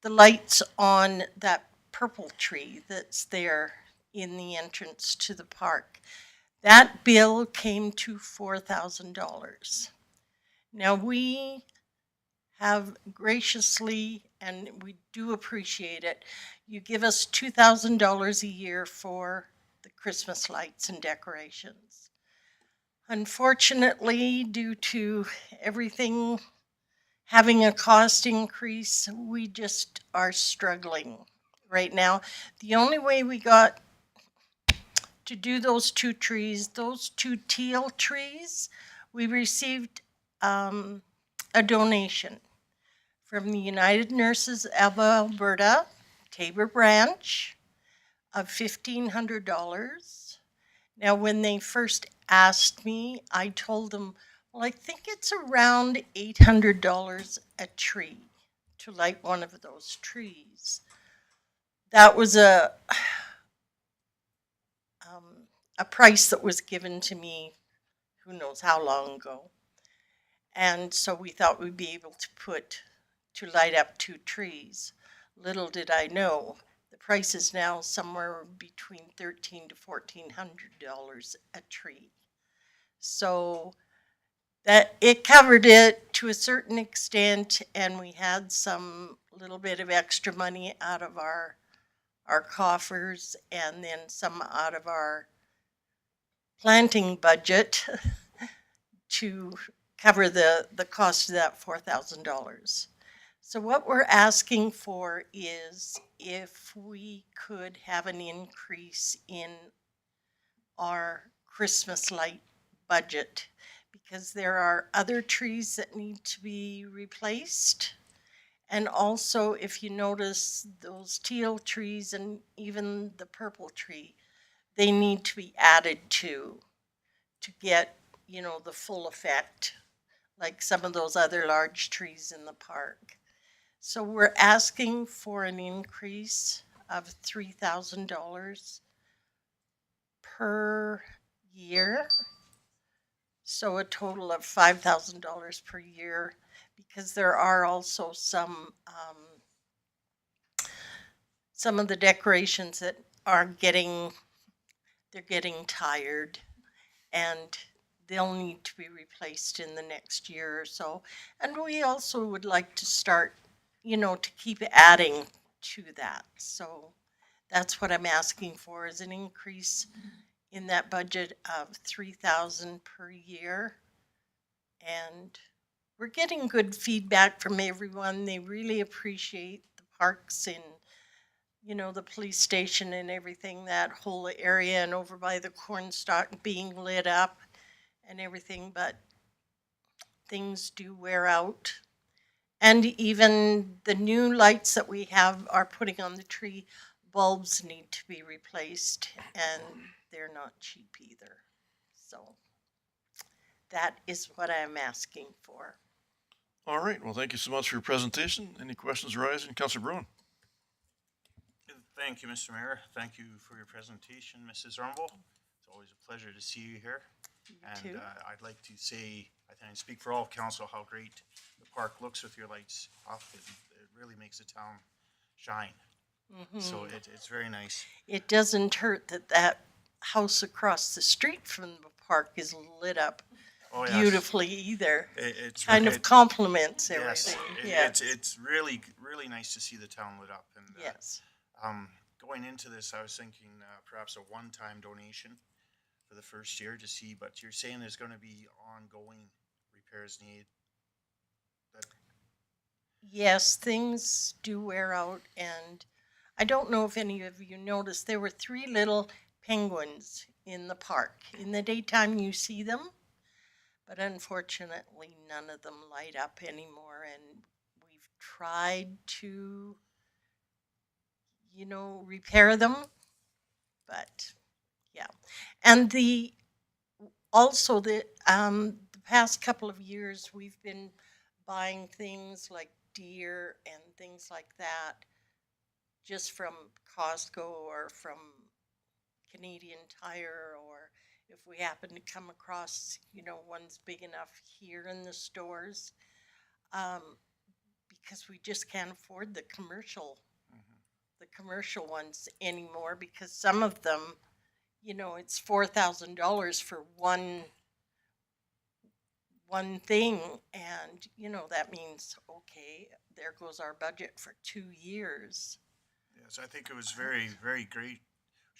the lights on that purple tree that's there in the entrance to the park. That bill came to $4,000. Now we have graciously, and we do appreciate it, you give us $2,000 a year for the Christmas lights and decorations. Unfortunately, due to everything having a cost increase, we just are struggling right now. The only way we got to do those 2 trees, those 2 teal trees, we received a donation from the United Nurses of Alberta, Tabor branch, of $1,500. Now, when they first asked me, I told them, well, I think it's around $800 a tree to light one of those trees. that was a price that was given to me who knows how long ago. And so we thought we'd be able to light up 2 trees. Little did I know, the price is now somewhere between $1,300 to $1,400 a tree. So that it covered it to a certain extent, and we had some little bit of extra money out of our coffers, and then some out of our planting budget to cover the cost of that $4,000. So what we're asking for is if we could have an increase in our Christmas light budget, because there are other trees that need to be replaced. And also, if you notice, those teal trees and even the purple tree, they need to be added to get, you know, the full effect, like some of those other large trees in the park. So we're asking for an increase of $3,000 per year. So a total of $5,000 per year, because there are also some of the decorations that are getting tired, and they'll need to be replaced in the next year or so. And we also would like to start, you know, to keep adding to that. So that's what I'm asking for, is an increase in that budget of $3,000 per year. And we're getting good feedback from everyone. They really appreciate the parks and, you know, the police station and everything, that whole area, and over by the cornstalk being lit up and everything, but things do wear out. And even the new lights that we are putting on the tree, bulbs need to be replaced, and they're not cheap either. So that is what I'm asking for. All right, well, thank you so much for your presentation. Any questions arising? Councilor Bruin? Thank you, Mr. Mayor. Thank you for your presentation, Mrs. Rumble. It's always a pleasure to see you here. And I'd like to say, I think I speak for all of council, how great the park looks with your lights off. It really makes the town shine. Mm-hmm. So it's very nice. It doesn't hurt that house across the street from the park is lit up beautifully either. It's kind of complements everything. Yes, it's really, really nice to see the town lit up. And yes. Going into this, I was thinking perhaps a one-time donation for the first year to see, but you're saying there's going to be ongoing repairs needed. Yes, things do wear out, and I don't know if any of you noticed, there were 3 little penguins in the park. In the daytime you see them, but unfortunately none of them light up anymore, and we've tried to, you know, repair them, but yeah. And the past couple of years we've been buying things like deer and things like that just from Costco or from Canadian Tire, or if we happen to come across, you know, ones big enough here in the stores, because we just can't afford the commercial ones anymore, because some of them, you know, it's $4,000 for one thing, and you know that means, okay, there goes our budget for 2 years. Yes, I think it was very, very great.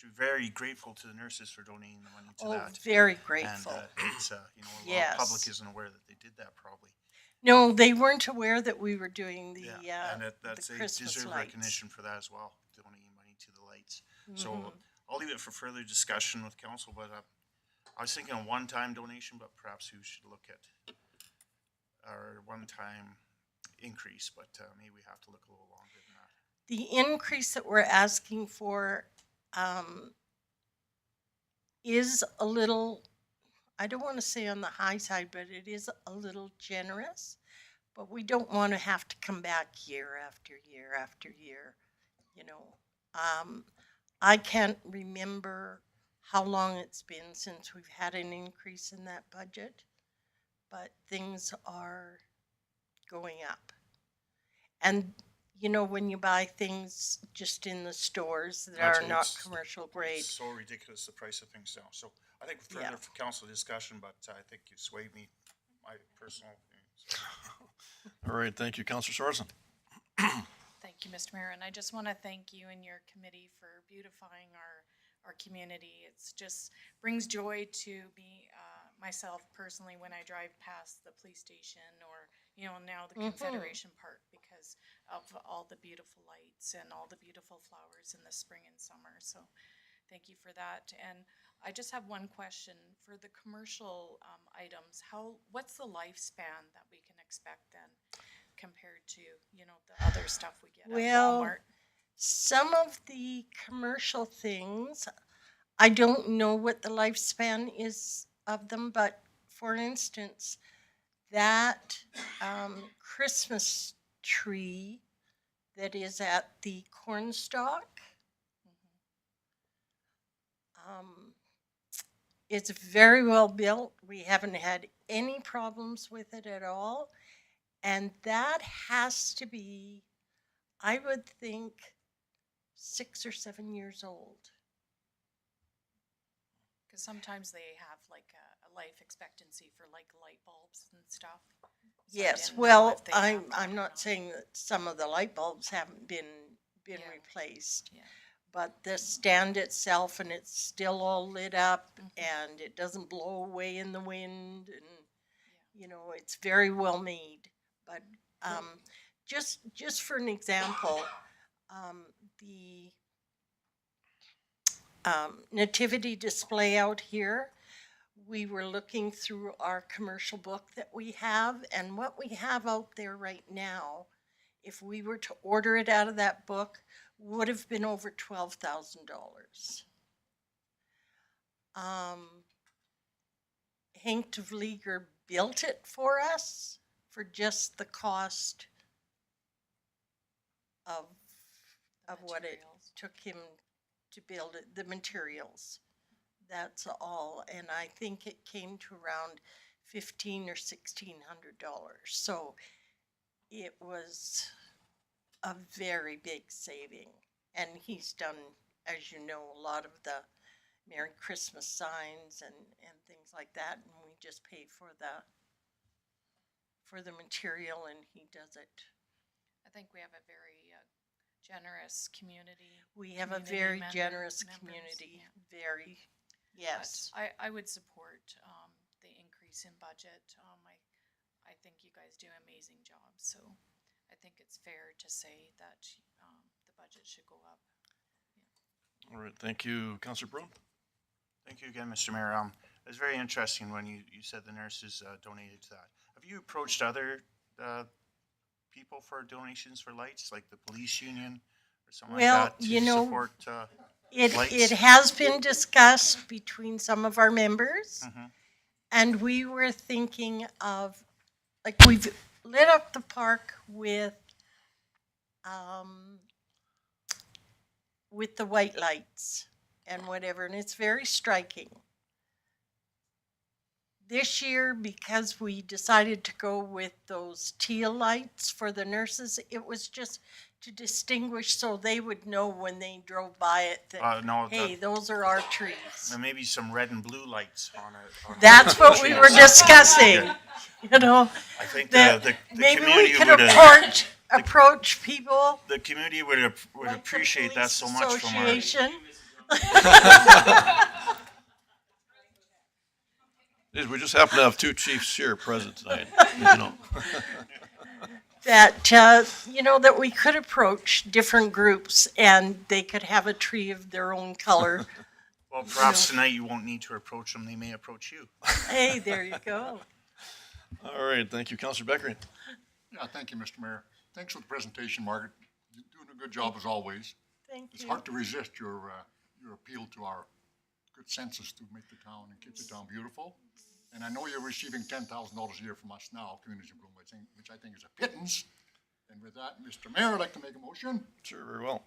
We're very grateful to the nurses for donating the money to that. Oh, very grateful. And it's, you know, a lot of the public isn't aware that they did that probably. No, they weren't aware that we were doing the and that's the they Christmas deserve lights. recognition for that as well, donating money to the lights. Mhm. So I'll leave it for further discussion with council, but I was thinking a one-time donation, but perhaps we should look at our one-time increase, but maybe we have to look a little longer than that. The increase that we're asking for is a little, I don't want to say on the high side, but it is a little generous. But we don't want to have to come back year after year after year, you know. I can't remember how long it's been since we've had an increase in that budget, but things are going up. And, you know, when you buy things just in the stores that are Actually, not it's- commercial grade, It's so ridiculous, the price of things now. So I think Yeah. further for council discussion, but I think you swayed me, my personal opinion. So. All right, thank you, Counselor Sorensen. Thank you, Mr. Mayor, and I just want to thank you and your committee for beautifying our community. It's just brings joy to me, myself personally, when I drive past the police station or, you know, now the Confederation Park because of all the beautiful lights and all the beautiful flowers in the spring and summer. So thank you for that. And I just have one question for the commercial items. What's the lifespan that we can expect then? Compared to, you know, the other stuff we get at well, Walmart. some of the commercial things, I don't know what the lifespan is of them, but for instance, that Christmas tree that is at the Cornstalk, it's very well built. We haven't had any problems with it at all. And that has to be, I would think, 6 or 7 years old. Because sometimes they have like a life expectancy for like light bulbs and stuff. So I Yes, didn't know well, if they have that I'm or not saying that some of the light bulbs haven't been replaced. Yeah. But the stand itself, and it's still all lit up, and it doesn't blow away in the wind, and you know, it's very well made. But just for an example, the nativity display out here, we were looking through our commercial book that we have, and what we have out there right now, if we were to order it out of that book, would have been over $12,000. Henk de Vlieger built it for us for just the cost of what it took him to build it, the materials. That's all, and I think it came to around $1,500 or $1,600. So it was a very big saving, and he's done, as you know, a lot of the Merry Christmas signs and things like that, and we just pay for the material, and he does it. I think we have a very generous community. We have a community very members, generous community, yeah. very, yes. But I would support the increase in budget. I think you guys do an amazing job, so I think it's fair to say that the budget should go up. All right, thank you, Counselor Brown. Thank you again, Mr. Mayor. It was very interesting when you said the nurses donated to that. Have you approached other people for donations for lights, like the police union or something Well, like that, to you know, support It lights? has been discussed between some of our members, Mhm. and we were thinking of, like, we've lit up the park with the white lights and whatever, and it's very striking. This year, because we decided to go with those teal lights for the nurses, it was just to distinguish so they would know when they drove by it that, No, hey, those are our trees. and maybe some red and blue lights on it. on That's the what we trees. were discussing, Yeah. you know. I think that the maybe we community could would approach people. the community would appreciate that so much from our. Association. We just happen to have two chiefs here present tonight, you know. That, you know, that we could approach different groups and they could have a tree of their own color. Well, perhaps tonight you won't need to approach them. They may approach you. Hey, there you go. All right, thank you, Counselor Beckering. Yeah, thank you, Mr. Mayor. Thanks for the presentation, Margaret. You're doing a good job as always. Thank It's you. hard to resist your appeal to our good senses to make the town and keep the town beautiful. And I know you're receiving $10,000 a year from us now, Community Improvement, which I think is a pittance. And with that, Mr. Mayor, I'd like to make a motion Sure, very well.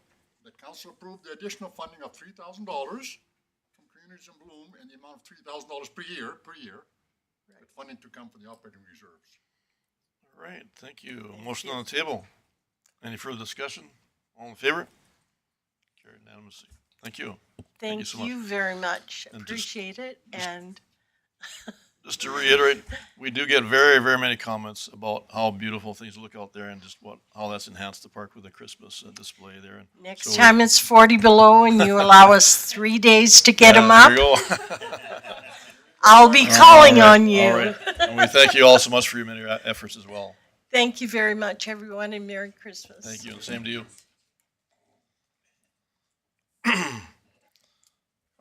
that council approve the additional funding of $3,000 from Communities in Bloom in the amount of $3,000 per year, with funding to come from the operating reserves. All right, thank you. Motion on the table. Any further discussion? All in favor? Carried unanimously. Thank you. Thank so much. you very much. And just- Appreciate it. And Just to reiterate, we do get very, very many comments about how beautiful things look out there and just how that's enhanced the park with the Christmas display there. And next so time it's 40 below and you allow us 3 days to get them there up, you go. I'll be calling All right, on you. All right. And we thank you all so much for your many efforts as well. Thank you very much, everyone, and Merry Christmas. Thank you. Same to you.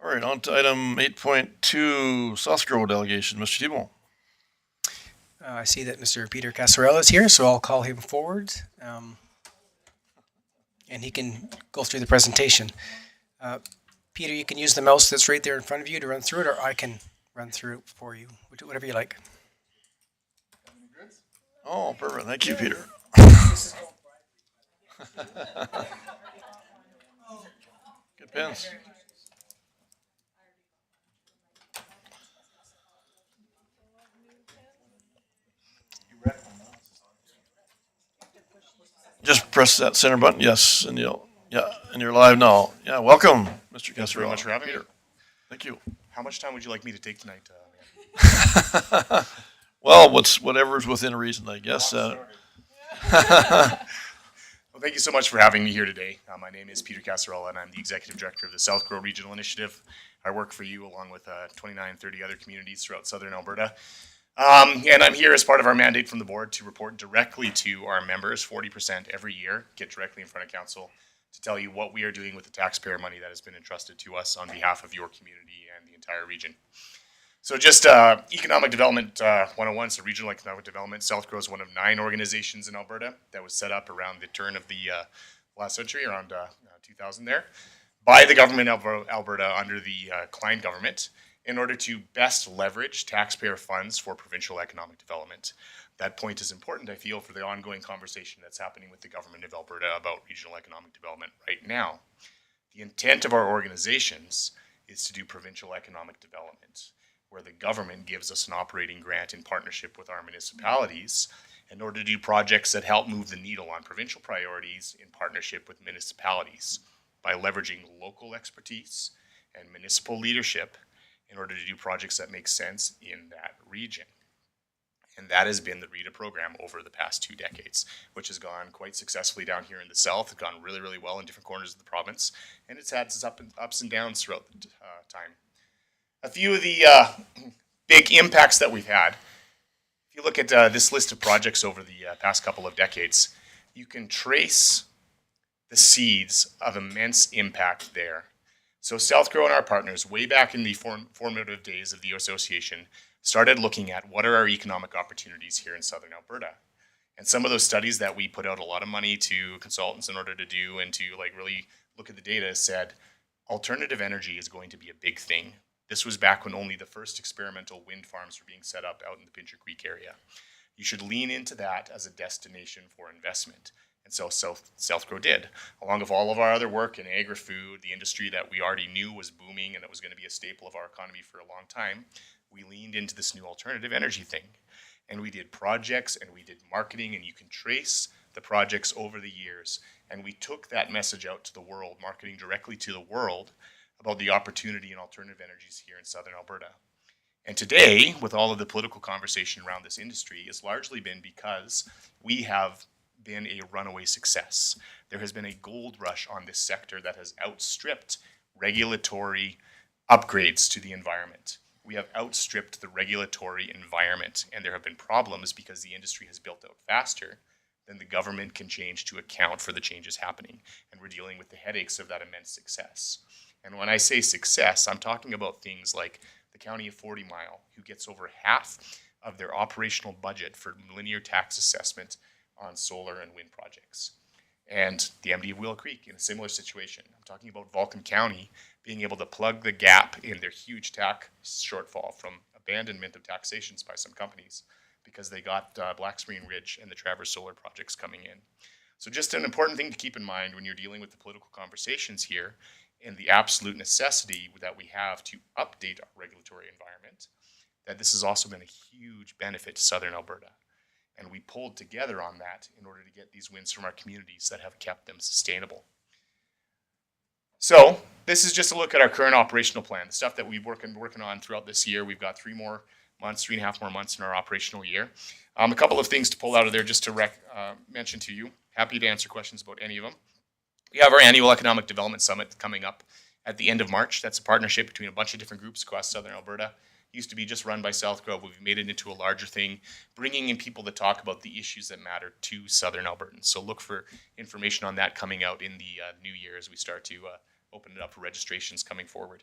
All right, on to item 8.2, South Grove delegation. Mr. Thibault. I see that Mr. Peter Casarella is here, so I'll call him forward. And he can go through the presentation. Peter, you can use the mouse that's right there in front of you to run through it, or I can run through it for you, whatever you like. Oh, perfect. Thank you, Peter. Good pens. Just press that center button. Yes, and and you're live now. Yeah, welcome, Mr. Thanks very Casarella. much for having me. Peter. Thank you. How much time would you like me to take tonight? Well, whatever's within reason, I guess. Well, thank you so much for having me here today. My name is Peter Casarella, and I'm the Executive Director of the South Grove Regional Initiative. I work for you along with 29, 30 other communities throughout southern Alberta. And I'm here as part of our mandate from the board to report directly to our members, 40% every year, get directly in front of council to tell you what we are doing with the taxpayer money that has been entrusted to us on behalf of your community and the entire region. So just Economic Development 101, so Regional Economic Development. South Grove is one of 9 organizations in Alberta that was set up around the turn of the last century, around 2000 there, by the government of Alberta under the Klein government in order to best leverage taxpayer funds for provincial economic development. That point is important, I feel, for the ongoing conversation that's happening with the government of Alberta about regional economic development right now. The intent of our organizations is to do provincial economic development, where the government gives us an operating grant in partnership with our municipalities in order to do projects that help move the needle on provincial priorities in partnership with municipalities by leveraging local expertise and municipal leadership in order to do projects that make sense in that region. And that has been the RETA program over the past 2 decades, which has gone quite successfully down here in the south. It's gone really, really well in different corners of the province, and it's had its ups and downs throughout the time. A few of the big impacts that we've had. If you look at this list of projects over the past couple of decades, you can trace the seeds of immense impact there. So South Grove and our partners, way back in the formative days of the association, started looking at what are our economic opportunities here in southern Alberta. And some of those studies that we put out a lot of money to consultants in order to do and to really look at the data said, alternative energy is going to be a big thing. This was back when only the first experimental wind farms were being set up out in the Pincher Creek area. You should lean into that as a destination for investment. And so South Grove did, along with all of our other work in agri-food, the industry that we already knew was booming and that was going to be a staple of our economy for a long time. We leaned into this new alternative energy thing. And we did projects and we did marketing, and you can trace the projects over the years. And we took that message out to the world, marketing directly to the world about the opportunity in alternative energies here in southern Alberta. And today, with all of the political conversation around this industry, it's largely been because we have been a runaway success. There has been a gold rush on this sector that has outstripped regulatory upgrades to the environment. We have outstripped the regulatory environment, and there have been problems because the industry has built out faster than the government can change to account for the changes happening. And we're dealing with the headaches of that immense success. And when I say success, I'm talking about things like the County of 40 Mile, who gets over half of their operational budget for linear tax assessment on solar and wind projects. And the MD of Willow Creek in a similar situation. I'm talking about Vulcan County being able to plug the gap in their huge tax shortfall from abandonment of taxations by some companies because they got Black Spring Ridge and the Traverse Solar projects coming in. So just an important thing to keep in mind when you're dealing with the political conversations here and the absolute necessity that we have to update our regulatory environment, that this has also been a huge benefit to Southern Alberta. And we pulled together on that in order to get these wins from our communities that have kept them sustainable. So this is just a look at our current operational plan, the stuff that we've been working on throughout this year. We've got 3.5 more months in our operational year. A couple of things to pull out of there just to mention to you. Happy to answer questions about any of them. We have our annual Economic Development Summit coming up at the end of March. That's a partnership between a bunch of different groups across Southern Alberta. It used to be just run by South Grove. We've made it into a larger thing, bringing in people to talk about the issues that matter to Southern Albertans. So look for information on that coming out in the new year as we start to open it up for registrations coming forward.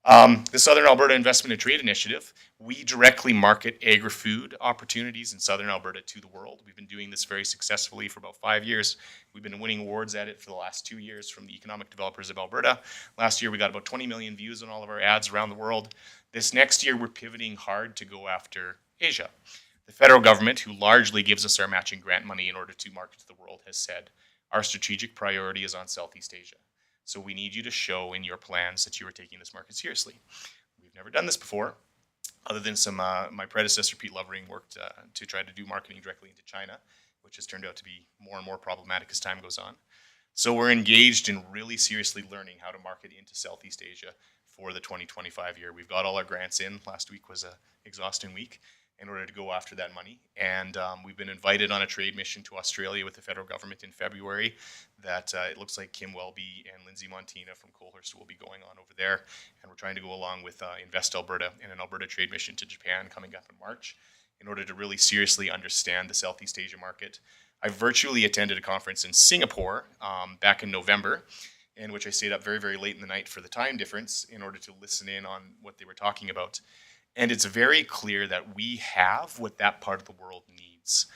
The Southern Alberta Investment and Trade Initiative, we directly market agri-food opportunities in Southern Alberta to the world. We've been doing this very successfully for about 5 years. We've been winning awards at it for the last 2 years from the Economic Developers of Alberta. Last year we got about 20 million views on all of our ads around the world. This next year we're pivoting hard to go after Asia. The federal government, who largely gives us our matching grant money in order to market to the world, has said our strategic priority is on Southeast Asia. So we need you to show in your plans that you are taking this market seriously. We've never done this before, other than my predecessor, Pete Lovering, worked to try to do marketing directly into China, which has turned out to be more and more problematic as time goes on. So we're engaged in really seriously learning how to market into Southeast Asia for the 2025 year. We've got all our grants in. Last week was an exhausting week in order to go after that money. And we've been invited on a trade mission to Australia with the federal government in February that it looks like Kim Welby and Lindsay Montina from Coalhurst will be going on over there. And we're trying to go along with Invest Alberta and an Alberta trade mission to Japan coming up in March in order to really seriously understand the Southeast Asia market. I virtually attended a conference in Singapore back in November, in which I stayed up very, very late in the night for the time difference in order to listen in on what they were talking about. And it's very clear that we have what that part of the world needs.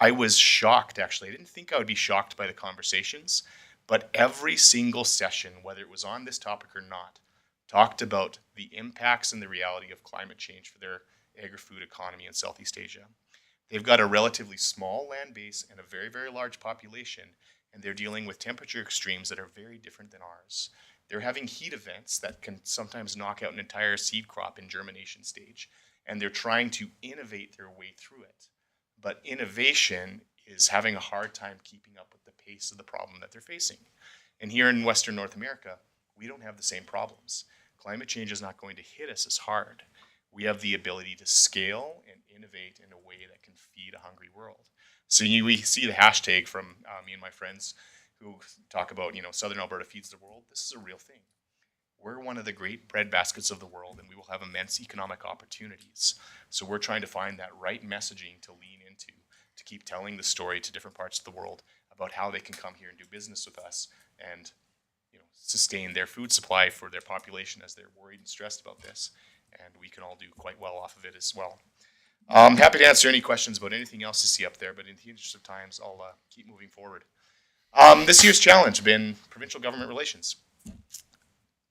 I was shocked, actually. I didn't think I would be shocked by the conversations, but every single session, whether it was on this topic or not, talked about the impacts and the reality of climate change for their agri-food economy in Southeast Asia. They've got a relatively small land base and a very, very large population, and they're dealing with temperature extremes that are very different than ours. They're having heat events that can sometimes knock out an entire seed crop in germination stage, and they're trying to innovate their way through it. But innovation is having a hard time keeping up with the pace of the problem that they're facing. And here in Western North America, we don't have the same problems. Climate change is not going to hit us as hard. We have the ability to scale and innovate in a way that can feed a hungry world. So we see the hashtag from me and my friends who talk about, Southern Alberta feeds the world. This is a real thing. We're one of the great bread baskets of the world, and we will have immense economic opportunities. So we're trying to find that right messaging to lean into, to keep telling the story to different parts of the world about how they can come here and do business with us and sustain their food supply for their population as they're worried and stressed about this. And we can all do quite well off of it as well. I'm happy to answer any questions about anything else you see up there, but in the interest of times, I'll keep moving forward. This year's challenge has been provincial government relations.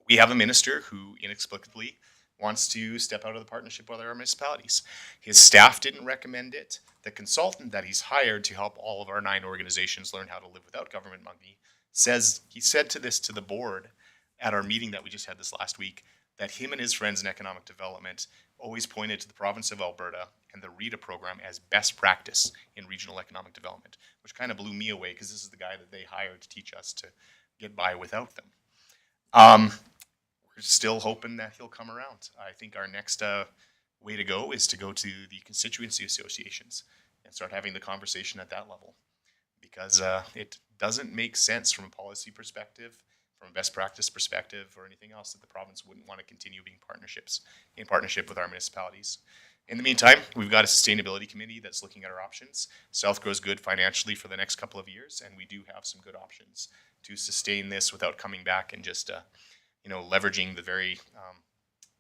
We have a minister who inexplicably wants to step out of the partnership with our municipalities. His staff didn't recommend it. The consultant that he's hired to help all of our 9 organizations learn how to live without government money he said to the board at our meeting that we just had this last week, that him and his friends in economic development always pointed to the province of Alberta and the RETA program as best practice in regional economic development, which kind of blew me away because this is the guy that they hired to teach us to get by without them. We're still hoping that he'll come around. I think our next way to go is to go to the constituency associations and start having the conversation at that level, because it doesn't make sense from a policy perspective, from a best practice perspective, or anything else that the province wouldn't want to continue being in partnership with our municipalities. In the meantime, we've got a sustainability committee that's looking at our options. South grows good financially for the next couple of years, and we do have some good options to sustain this without coming back and just leveraging the very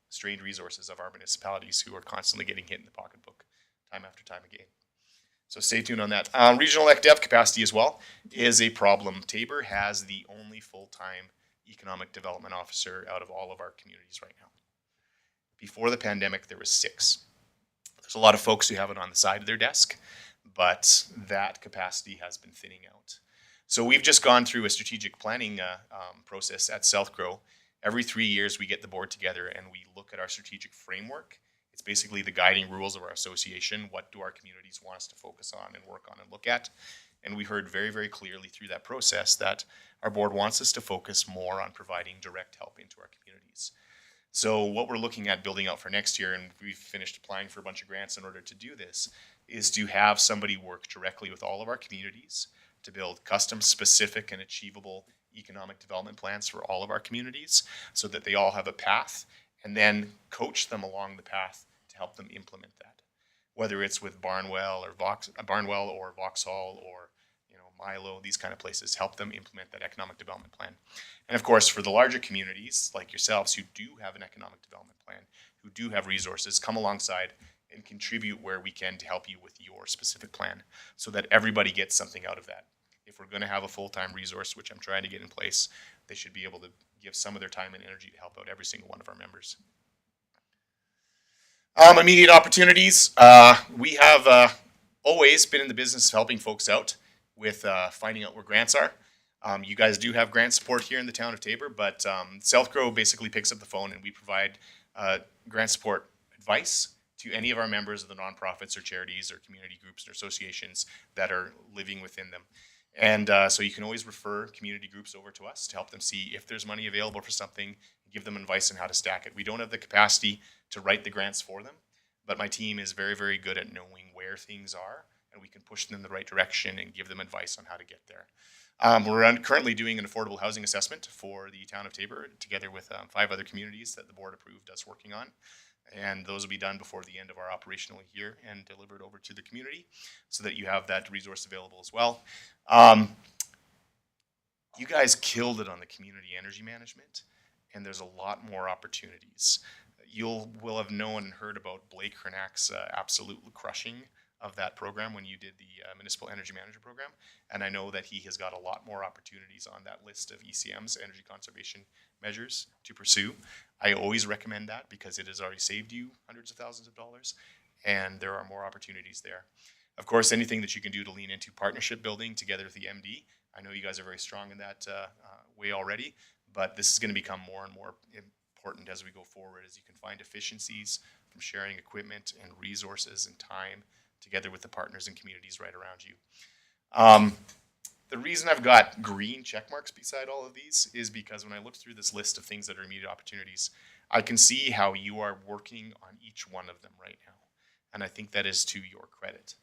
strained resources of our municipalities who are constantly getting hit in the pocketbook time after time again. So stay tuned on that. Regional ECDev capacity as well is a problem. Tabor has the only full-time economic development officer out of all of our communities right now. Before the pandemic, there was 6. There's a lot of folks who have it on the side of their desk, but that capacity has been thinning out. So we've just gone through a strategic planning process at Southgrow. Every 3 years, we get the board together and we look at our strategic framework. It's basically the guiding rules of our association. What do our communities want us to focus on and work on and look at? And we heard very, very clearly through that process that our board wants us to focus more on providing direct help into our communities. So what we're looking at building out for next year, and we've finished applying for a bunch of grants in order to do this, is to have somebody work directly with all of our communities to build custom, specific, and achievable economic development plans for all of our communities so that they all have a path, and then coach them along the path to help them implement that. Whether it's with Barnwell or Vauxhall or Milo, these kind of places, help them implement that economic development plan. And of course, for the larger communities like yourselves who do have an economic development plan, who do have resources, come alongside and contribute where we can to help you with your specific plan so that everybody gets something out of that. If we're going to have a full-time resource, which I'm trying to get in place, they should be able to give some of their time and energy to help out every single one of our members. Immediate opportunities. We have always been in the business of helping folks out with finding out where grants are. You guys do have grant support here in the town of Taber, but Southgrow basically picks up the phone and we provide grant support advice to any of our members of the nonprofits or charities or community groups or associations that are living within them. And so you can always refer community groups over to us to help them see if there's money available for something, give them advice on how to stack it. We don't have the capacity to write the grants for them, but my team is very, very good at knowing where things are, and we can push them in the right direction and give them advice on how to get there. We're currently doing an affordable housing assessment for the town of Taber, together with 5 other communities that the board approved us working on. And those will be done before the end of our operational year and delivered over to the community so that you have that resource available as well. You guys killed it on the community energy management, and there's a lot more opportunities. You will have known and heard about Blake Hernak's absolute crushing of that program when you did the Municipal Energy Manager program, and I know that he has got a lot more opportunities on that list of ECM's energy conservation measures to pursue. I always recommend that because it has already saved you hundreds of thousands of dollars, and there are more opportunities there. Of course, anything that you can do to lean into partnership building together with the MD. I know you guys are very strong in that way already, but this is going to become more and more important as we go forward, as you can find efficiencies from sharing equipment and resources and time together with the partners and communities right around you. The reason I've got green check marks beside all of these is because when I look through this list of things that are immediate opportunities, I can see how you are working on each one of them right now. And I think that is to your credit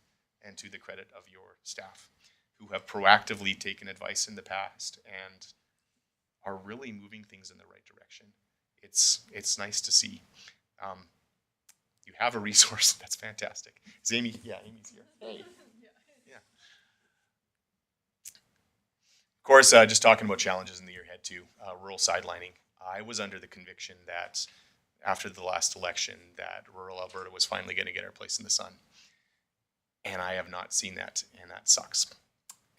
and to the credit of your staff who have proactively taken advice in the past and are really moving things in the right direction. It's nice to see. You have a resource. That's fantastic. Is Amy? Yeah, Amy's here. Hey. Yeah. Of course, just talking about challenges in the year ahead too. Rural sidelining. I was under the conviction that after the last election that rural Alberta was finally going to get our place in the sun. And I have not seen that, and that sucks.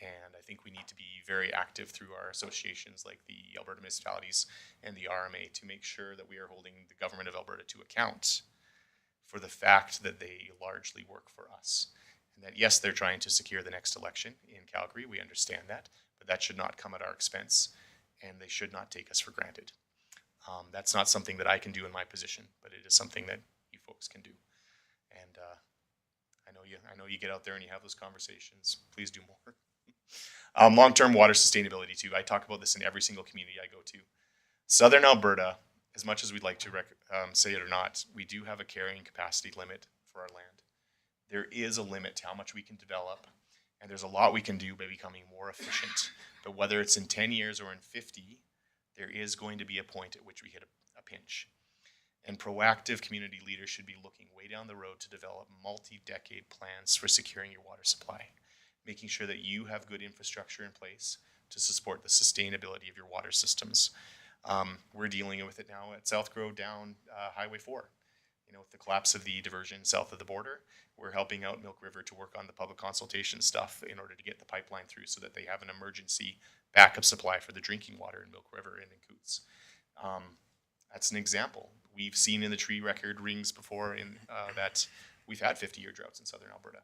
And I think we need to be very active through our associations like the Alberta Municipalities and the RMA to make sure that we are holding the government of Alberta to account for the fact that they largely work for us. And that yes, they're trying to secure the next election in Calgary, we understand that, but that should not come at our expense, and they should not take us for granted. That's not something that I can do in my position, but it is something that you folks can do. And I know you get out there and you have those conversations. Please do more. Long-term water sustainability too. I talk about this in every single community I go to. Southern Alberta, as much as we'd like to say it or not, we do have a carrying capacity limit for our land. There is a limit to how much we can develop, and there's a lot we can do by becoming more efficient. But whether it's in 10 years or in 50, there is going to be a point at which we hit a pinch. And proactive community leaders should be looking way down the road to develop multi-decade plans for securing your water supply, making sure that you have good infrastructure in place to support the sustainability of your water systems. We're dealing with it now at Southgrow down Highway 4. You know, with the collapse of the diversion south of the border, we're helping out Milk River to work on the public consultation stuff in order to get the pipeline through so that they have an emergency backup supply for the drinking water in Milk River and in Coots. That's an example. We've seen in the tree record rings before that we've had 50-year droughts in southern Alberta.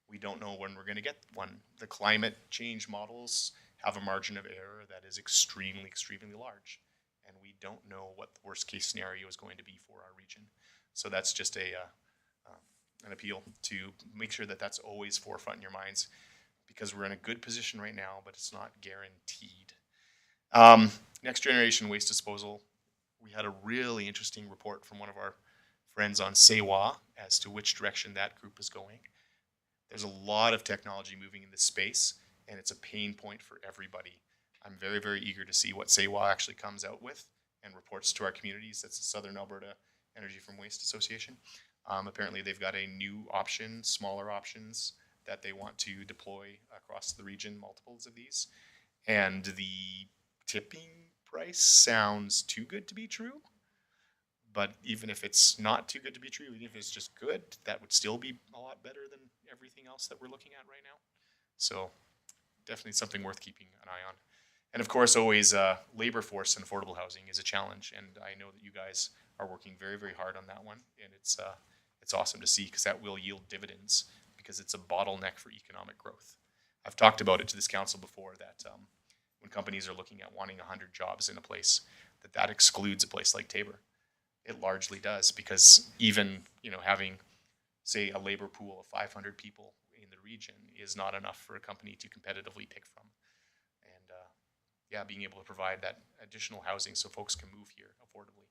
We don't know when we're going to get one. The climate change models have a margin of error that is extremely, extremely large. And we don't know what the worst case scenario is going to be for our region. So that's just an appeal to make sure that that's always forefront in your minds, because we're in a good position right now, but it's not guaranteed. Next generation waste disposal. We had a really interesting report from one of our friends on Sewa as to which direction that group is going. There's a lot of technology moving in this space, and it's a pain point for everybody. I'm very, very eager to see what Sewa actually comes out with and reports to our communities. That's the Southern Alberta Energy from Waste Association. Apparently they've got a new option, smaller options that they want to deploy across the region, multiples of these. And the tipping price sounds too good to be true. But even if it's not too good to be true, even if it's just good, that would still be a lot better than everything else that we're looking at right now. So definitely something worth keeping an eye on. And of course, always labor force and affordable housing is a challenge. And I know that you guys are working very, very hard on that one. And it's awesome to see, because that will yield dividends, because it's a bottleneck for economic growth. I've talked about it to this council before that when companies are looking at wanting 100 jobs in a place, that excludes a place like Taber. It largely does, because even, having, say, a labor pool of 500 people in the region is not enough for a company to competitively pick from. And being able to provide that additional housing so folks can move here affordably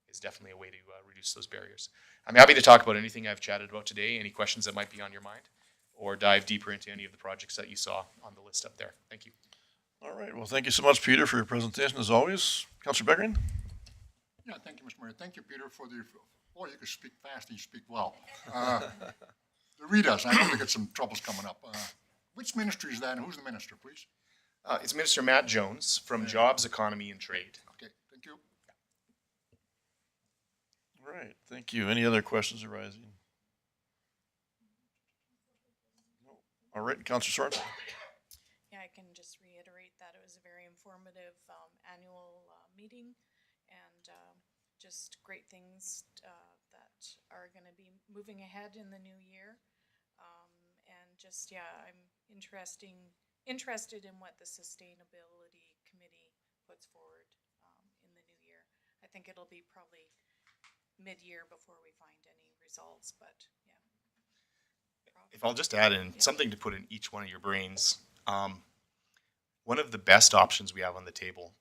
is definitely a way to reduce those barriers. I'm happy to talk about anything I've chatted about today, any questions that might be on your mind, or dive deeper into any of the projects that you saw on the list up there. Thank you. All right. Well, thank you so much, Peter, for your presentation as always. Councillor Beckering? Yeah, thank you, Mr. Mayor. Thank you, Peter, for the, boy, you can speak fast and you speak well. The Ritas, I know they got some troubles coming up. Which ministry is that, and who's the minister, please? It's Minister Matt Jones from Jobs, Economy and Trade. Okay, thank you. All right. Thank you. Any other questions arising? No. All right. Councillor Sorensen? Yeah, I can just reiterate that it was a very informative annual meeting, and just great things that are going to be moving ahead in the new year. And just, I'm interested in what the Sustainability Committee puts forward in the new year. I think it'll be probably mid-year before we find any results, but If I'll just add in something to put in each one of your brains, one of the best options we have on the table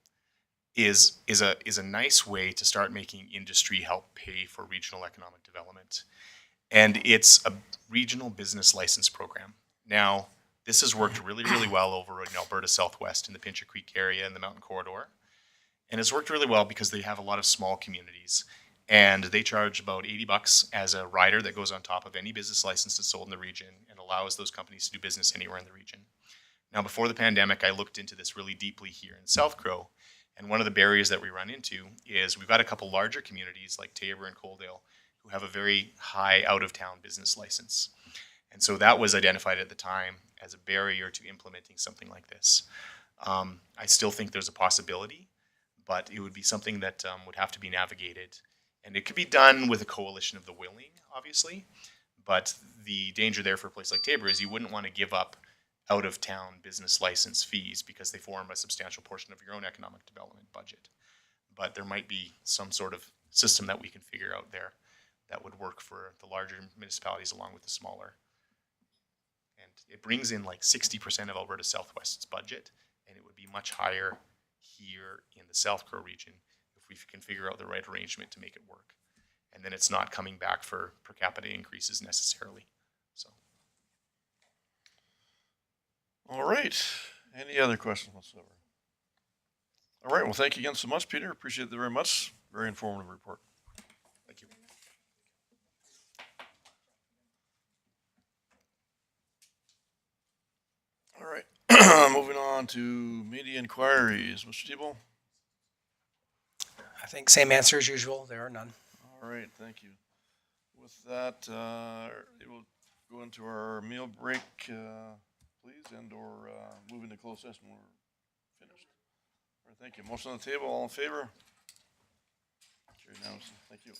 is a nice way to start making industry help pay for regional economic development. And it's a regional business license program. Now, this has worked really, really well over in Alberta Southwest in the Pincher Creek area and the Mountain Corridor. And it's worked really well because they have a lot of small communities, and they charge about $80 as a rider that goes on top of any business license that's sold in the region and allows those companies to do business anywhere in the region. Now, before the pandemic, I looked into this really deeply here in South Crow, and one of the barriers that we run into is we've got a couple larger communities like Taber and Coaldale who have a very high out-of-town business license. And so that was identified at the time as a barrier to implementing something like this. I still think there's a possibility, but it would be something that would have to be navigated. And it could be done with a coalition of the willing, obviously, but the danger there for a place like Taber is you wouldn't want to give up out-of-town business license fees because they form a substantial portion of your own economic development budget. But there might be some sort of system that we can figure out there that would work for the larger municipalities along with the smaller. And it brings in like 60% of Alberta Southwest's budget, and it would be much higher here in the South Crow region if we can figure out the right arrangement to make it work. And then it's not coming back for per capita increases necessarily. So. All right. Any other questions whatsoever? All right. Well, thank you again so much, Peter. Appreciate it very much. Very informative report. Thank you. All right. Moving on to media inquiries. Mr. Tebow? I think same answer as usual. There are none. All right. Thank you. With that, it will go into our meal break, please, and or move into closed session when we're finished. All right. Thank you. Motion on the table. All in favor? Carried unanimously. Thank you.